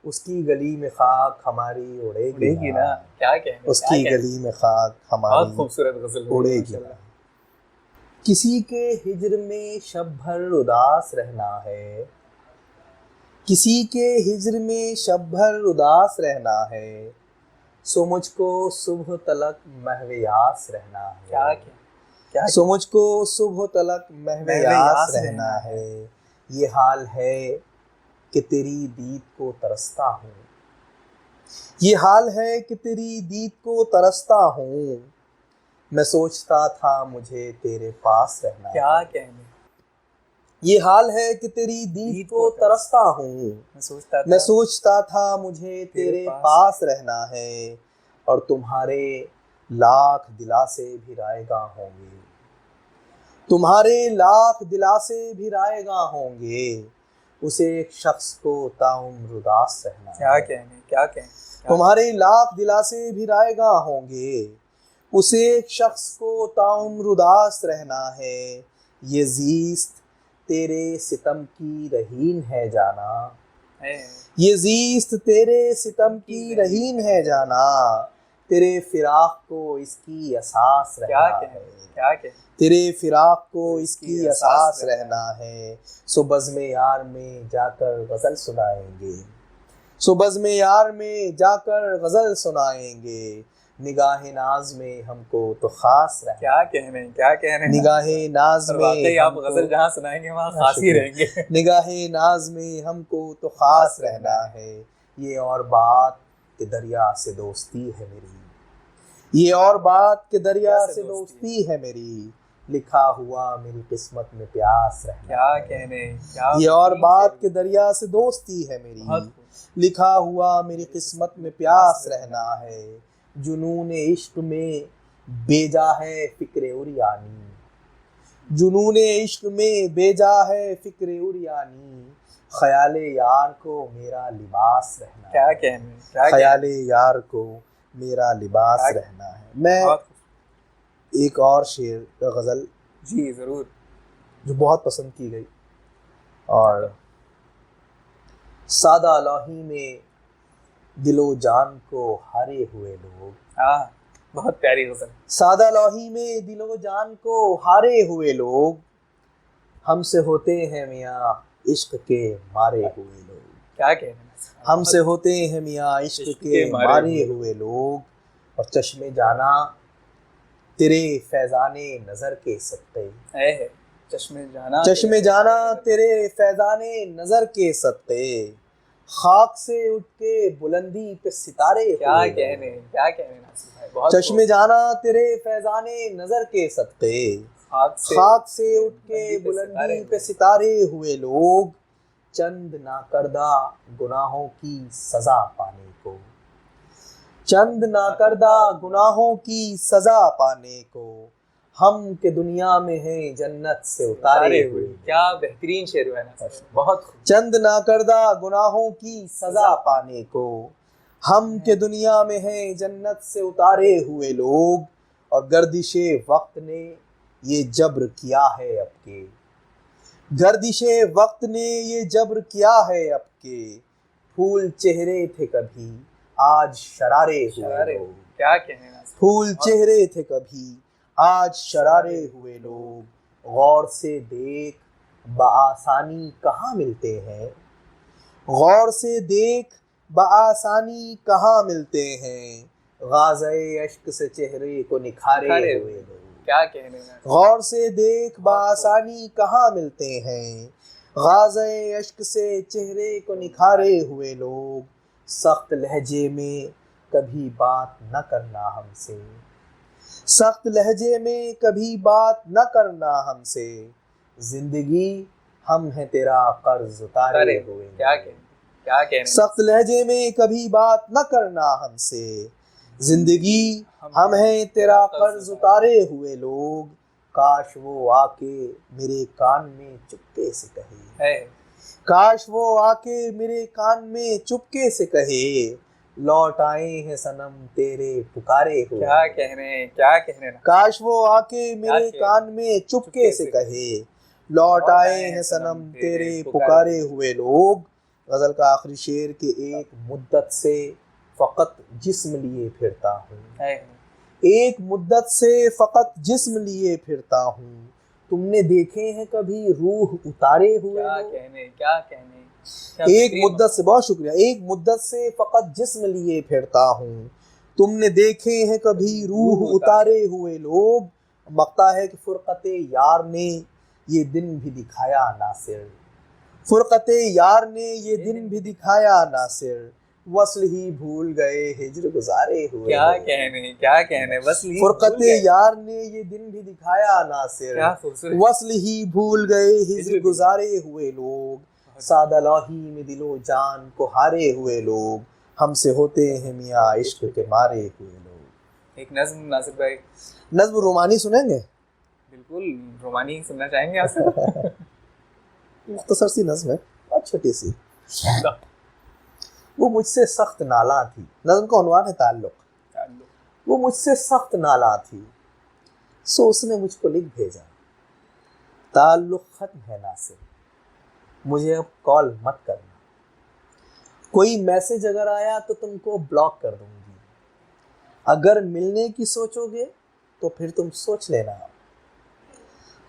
उसकी गली में खाक हमारी उड़ेगी उड़ेगी ना। ना। क्या कहने उसकी क्या गली में खाक बहुत हमारी खूबसूरत गजल हुई उड़ेगी माशाल्लाह। ना। किसी के हिज्र में शब भर उदास रहना है, किसी के हिज्र में शब भर उदास रहना है, सो मुझको सुबह तलक महवे यास रहना क्या है। क्या सो मुझको सुबह तलक महवे महवे यास यास रहना रहना है। ये हाल है कि तेरी दीद को तरसता हूँ, ये हाल है कि तेरी दीद को तरसता हूँ, मैं सोचता था मुझे तेरे पास रहना क्या है। कहने ये हाल है कि तेरी दीद दीद को को तरसता हूँ, मैं मैं सोचता सोचता था मुझे तेरे तेरे पास पास रहना है। और तुम्हारे लाख दिलासे भी रायगा होंगे, तुम्हारे लाख दिलासे भी रायगा होंगे, उसे एक शख्स को ताउम्र उदास रहना क्या है। क्या कहने तुम्हारे लाख दिलासे भी रायगा होंगे, उसे एक शख्स को ताउम्र उदास रहना है। ये जीस्त तेरे सितम की रहीन है जाना, है ये जीस्त तेरे सितम की रहीन है जाना, तेरे फिराक को इसकी एहसास क्या रहना कहने है। क्या कहने तेरे फिराक को को इसकी इसकी एहसास एहसास रहना है। सो बज़्म यार में जाकर गज़ल सुनाएंगे, सो बज़्म यार में जाकर गज़ल सुनाएंगे, निगाह नाज में हमको तो खास रहना। क्या कहने निगाह नाज और में वाकई आप हमको, गजल जहाँ सुनाएंगे वहाँ खास ही शुक्रिया। रहेंगे। निगाह नाज में हमको तो खास रहना है। ये और बात कि दरिया से दोस्ती है मेरी, ये और बात कि दरिया से दोस्ती है मेरी, लिखा हुआ मेरी किस्मत में प्यास रहना क्या है। कहने क्या ये और बेहतरीन बात शेर। कि दरिया से दोस्ती है मेरी, बहुत खूब। लिखा हुआ मेरी किस्मत में प्यास रहना है। जुनून इश्क में बेजा है फिक्र उरियानी, जुनून इश्क में बेजा है फिक्र उरियानी, ख्याले यार को मेरा लिबास रहना क्या है। कहने क्या ख्याले यार को मेरा लिबास क्या- रहना है। मैं बहुत खूब। एक और शेर गज़ल जी जरूर। जो बहुत पसंद की गई, और सादा लाही में दिलो जान को हारे हुए लोग, हाँ बहुत प्यारी गजल। सादा लाही में दिलो जान को हारे हुए लोग, हमसे होते हैं मियाँ इश्क के मारे हुए लोग, क्या कहने हमसे होते हैं मियाँ इश्क के मारे हुए लोग। और चश्मे जाना तेरे फैजाने नजर के सत्ते, है चश्मे जाना चश्मे जाना तेरे फैजाने नजर के सत्ते, खाक से उठ के बुलंदी पे सितारे क्या हुए कहने लोग। क्या कहने नासिर भाई बहुत चश्मे जाना तेरे फैजाने नजर के सत्ते, खाक से उठ के बुलंदी पे सितारे हुए लोग, चंद नाकर्दा गुनाहों की सजा पाने को, चंद नाकर्दा गुनाहों की सजा पाने को, हम के दुनिया में हैं जन्नत से उतारे हुए। क्या बेहतरीन शेर है ना बहुत खूब। चंद नाकर्दा गुनाहों की सजा पाने को, हम के दुनिया में हैं जन्नत से उतारे हुए लोग। और गर्दिशे वक्त ने ये जब्र किया है अब के, गर्दिशे वक्त ने ये जब्र किया है अब के, फूल चेहरे थे कभी आज शरारे हुए लोग। क्या कहने नासिर फूल चेहरे थे कभी आज शरारे हुए लोग, गौर से देख बआसानी कहाँ मिलते हैं, गौर से देख बआसानी कहाँ मिलते हैं, गाज़े अश्क से चेहरे को निखारे हुए लोग। क्या कहने गौर से देख बआसानी कहाँ मिलते हैं, गाज़े अश्क से चेहरे को निखारे हुए लोग। सख्त लहजे में कभी बात न करना हमसे, सख्त लहजे में कभी बात न करना हमसे, जिंदगी हम हैं तेरा कर्ज उतारे हुए। क्या कहने सख्त लहजे में कभी बात न करना हमसे, जिंदगी हम हैं तेरा कर्ज उतारे हुए लोग। काश वो आके मेरे कान में चुपके से कहे, काश वो आके मेरे कान में चुपके से कहे, लौट आए हैं सनम तेरे पुकारे हुए। क्या कहने काश वो आके मेरे कान में चुपके से कहे, लौट आए हैं सनम तेरे पुकारे हुए लोग। गजल का आखिरी शेर के एक मुद्दत से फकत जिस्म लिए फिरता हूँ, एक मुद्दत से फकत जिस्म लिए फिरता हूँ, तुमने देखे हैं कभी रूह उतारे हुए? क्या कहने एक मुद्दत से, बहुत शुक्रिया, एक मुद्दत से फकत जिस्म लिए फिरता हूँ, तुमने देखे हैं कभी रूह उतारे हुए लोग। मकता है कि फुरकते यार ने ये दिन भी दिखाया नासिर, फुरकते यार ने ये दिन भी दिखाया नासिर, वस्ल ही भूल गए हिज्र गुजारे हुए। क्या कहने फुरकते यार ने ये दिन भी दिखाया नासिर, वस्ल ही भूल गए हिज्र गुजारे हुए लोग। सादा लाही में दिलो जान को हारे हुए लोग, हमसे होते हैं मियाँ इश्क के मारे हुए लोग। एक नज्म नासिर भाई, नज्म रोमानी सुनेंगे? बिल्कुल रोमानी सुनना चाहेंगे आपसे। मुख्तसर सी नज्म है, बहुत छोटी सी। वो मुझसे सख्त नाला थी, नज्म का उन्वान है ताल्लुक। वो मुझसे सख्त नाला थी, सो उसने मुझको लिख भेजा, ताल्लुक खत्म है नासिर, मुझे अब कॉल मत करना, कोई मैसेज अगर आया तो तुमको ब्लॉक कर दूंगी, अगर मिलने की सोचोगे तो फिर तुम सोच लेना।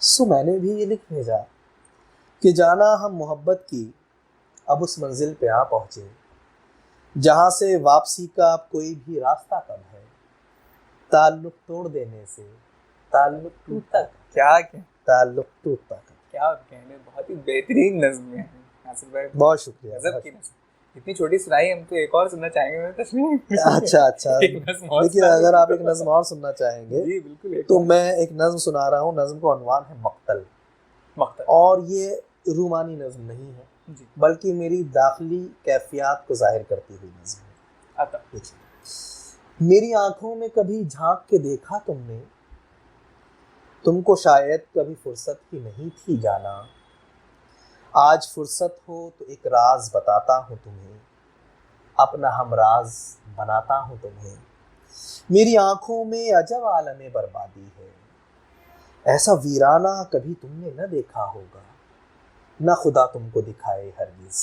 सो मैंने भी ये लिख भेजा कि जाना हम मोहब्बत की अब उस मंजिल पे आ पहुंचे, जहां से वापसी का अब कोई भी रास्ता कम है, ताल्लुक तोड़ देने से ताल्लुक टूटता, ताल्लुक टूटता। क्या कहने, बहुत ही बेहतरीन नज्म है नासिर भाई, बहुत शुक्रिया। गजब की नज्म, इतनी छोटी सुनाई, हम तो एक और सुनना चाहेंगे। अच्छा देखिए, अगर आप एक नज्म और सुनना चाहेंगे जी बिल्कुल, तो मैं एक नज्म सुना रहा हूँ। नज्म का उन्वान है मक्तल, और ये रूमानी नज्म नहीं है बल्कि मेरी दाखिली कैफियत को जाहिर करती हुई नज्म है। मेरी आंखों में कभी झांक के देखा तुमने, तुमको शायद कभी फुर्सत ही नहीं थी जाना, आज फुर्सत हो तो एक राज बताता हूँ तुम्हें, अपना हमराज बनाता हूँ तुम्हें। मेरी आंखों में अजब आलमे बर्बादी है, ऐसा वीराना कभी तुमने न देखा होगा, न खुदा तुमको दिखाए हरगिज,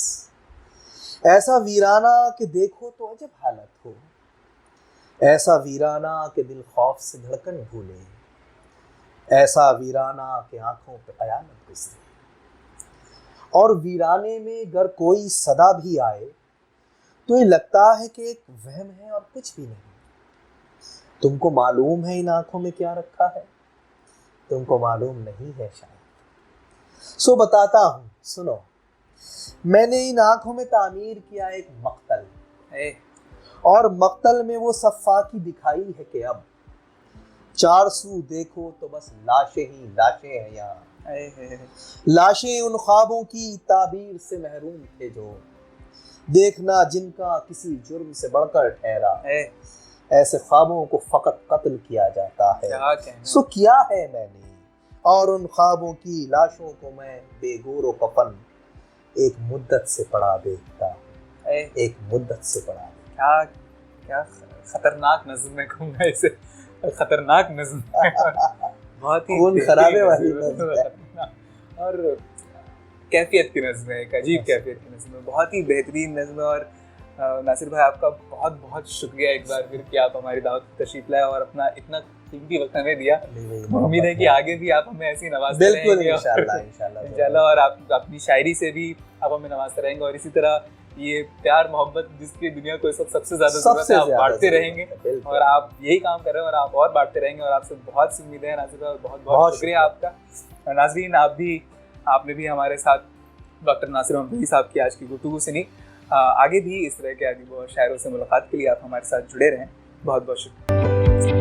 ऐसा वीराना कि देखो तो अजब हालत हो, ऐसा वीराना कि दिल खौफ से धड़कन भूले, ऐसा वीराना कि आंखों पे कयामत गुजरे, और वीराने में अगर कोई सदा भी आए तो ये लगता है कि एक वहम है और कुछ भी नहीं। तुमको मालूम है इन आंखों में क्या रखा है, तुमको मालूम नहीं है शायद। सो बताता हूँ सुनो, मैंने इन आंखों में तामीर किया एक मक्तल, और मक्तल में वो सफ़ाकी दिखाई है कि अब चार सू देखो तो बस लाशें ही लाशें हैं यहाँ, लाशें उन ख्वाबों की ताबीर से महरूम थे जो देखना जिनका किसी जुर्म से बढ़कर ठहरा, ऐसे ख्वाबों को फकत कत्ल किया जाता है। सो किया है मैंने, और उन ख्वाबों की लाशों को मैं बेगोरो कफन एक मुद्दत से पड़ा देखता हूँ, एक मुद्दत से पड़ा देखता। क्या खतरनाक नज़्म में कहूँगा इसे, खतरनाक नज़्म बहुत ही खून खराबे वाली नज़्म है, और कैफियत की नज़्म है, एक अजीब कैफियत की नज़्म है, बहुत ही बेहतरीन नज़्म है। और नासिर भाई आपका बहुत बहुत शुक्रिया एक बार फिर कि आप हमारी दावत में तशरीफ लाए और अपना इतना कीमती वक्त हमें दिया। उम्मीद है कि आगे भी आप हमें ऐसी नवाजते रहेंगे इंशाल्लाह, और आप अपनी शायरी से भी आप हमें नवाजते रहेंगे, और इसी तरह ये प्यार मोहब्बत जिसकी दुनिया को सबसे ज्यादा जरूरत है आप बांटते रहेंगे, और आप यही काम कर रहे हैं और आप और बांटते रहेंगे, और आपसे बहुत सी उम्मीदें हैं नासिर भाई, और बहुत बहुत शुक्रिया आपका। नाज़रीन, आपने भी हमारे साथ डॉक्टर नासिर मोहम्मदी साहब की आज की गुफ्तगू सुनी। आगे भी इस तरह के अदीब और शायरों से मुलाकात के लिए आप हमारे साथ जुड़े रहें। बहुत बहुत शुक्रिया।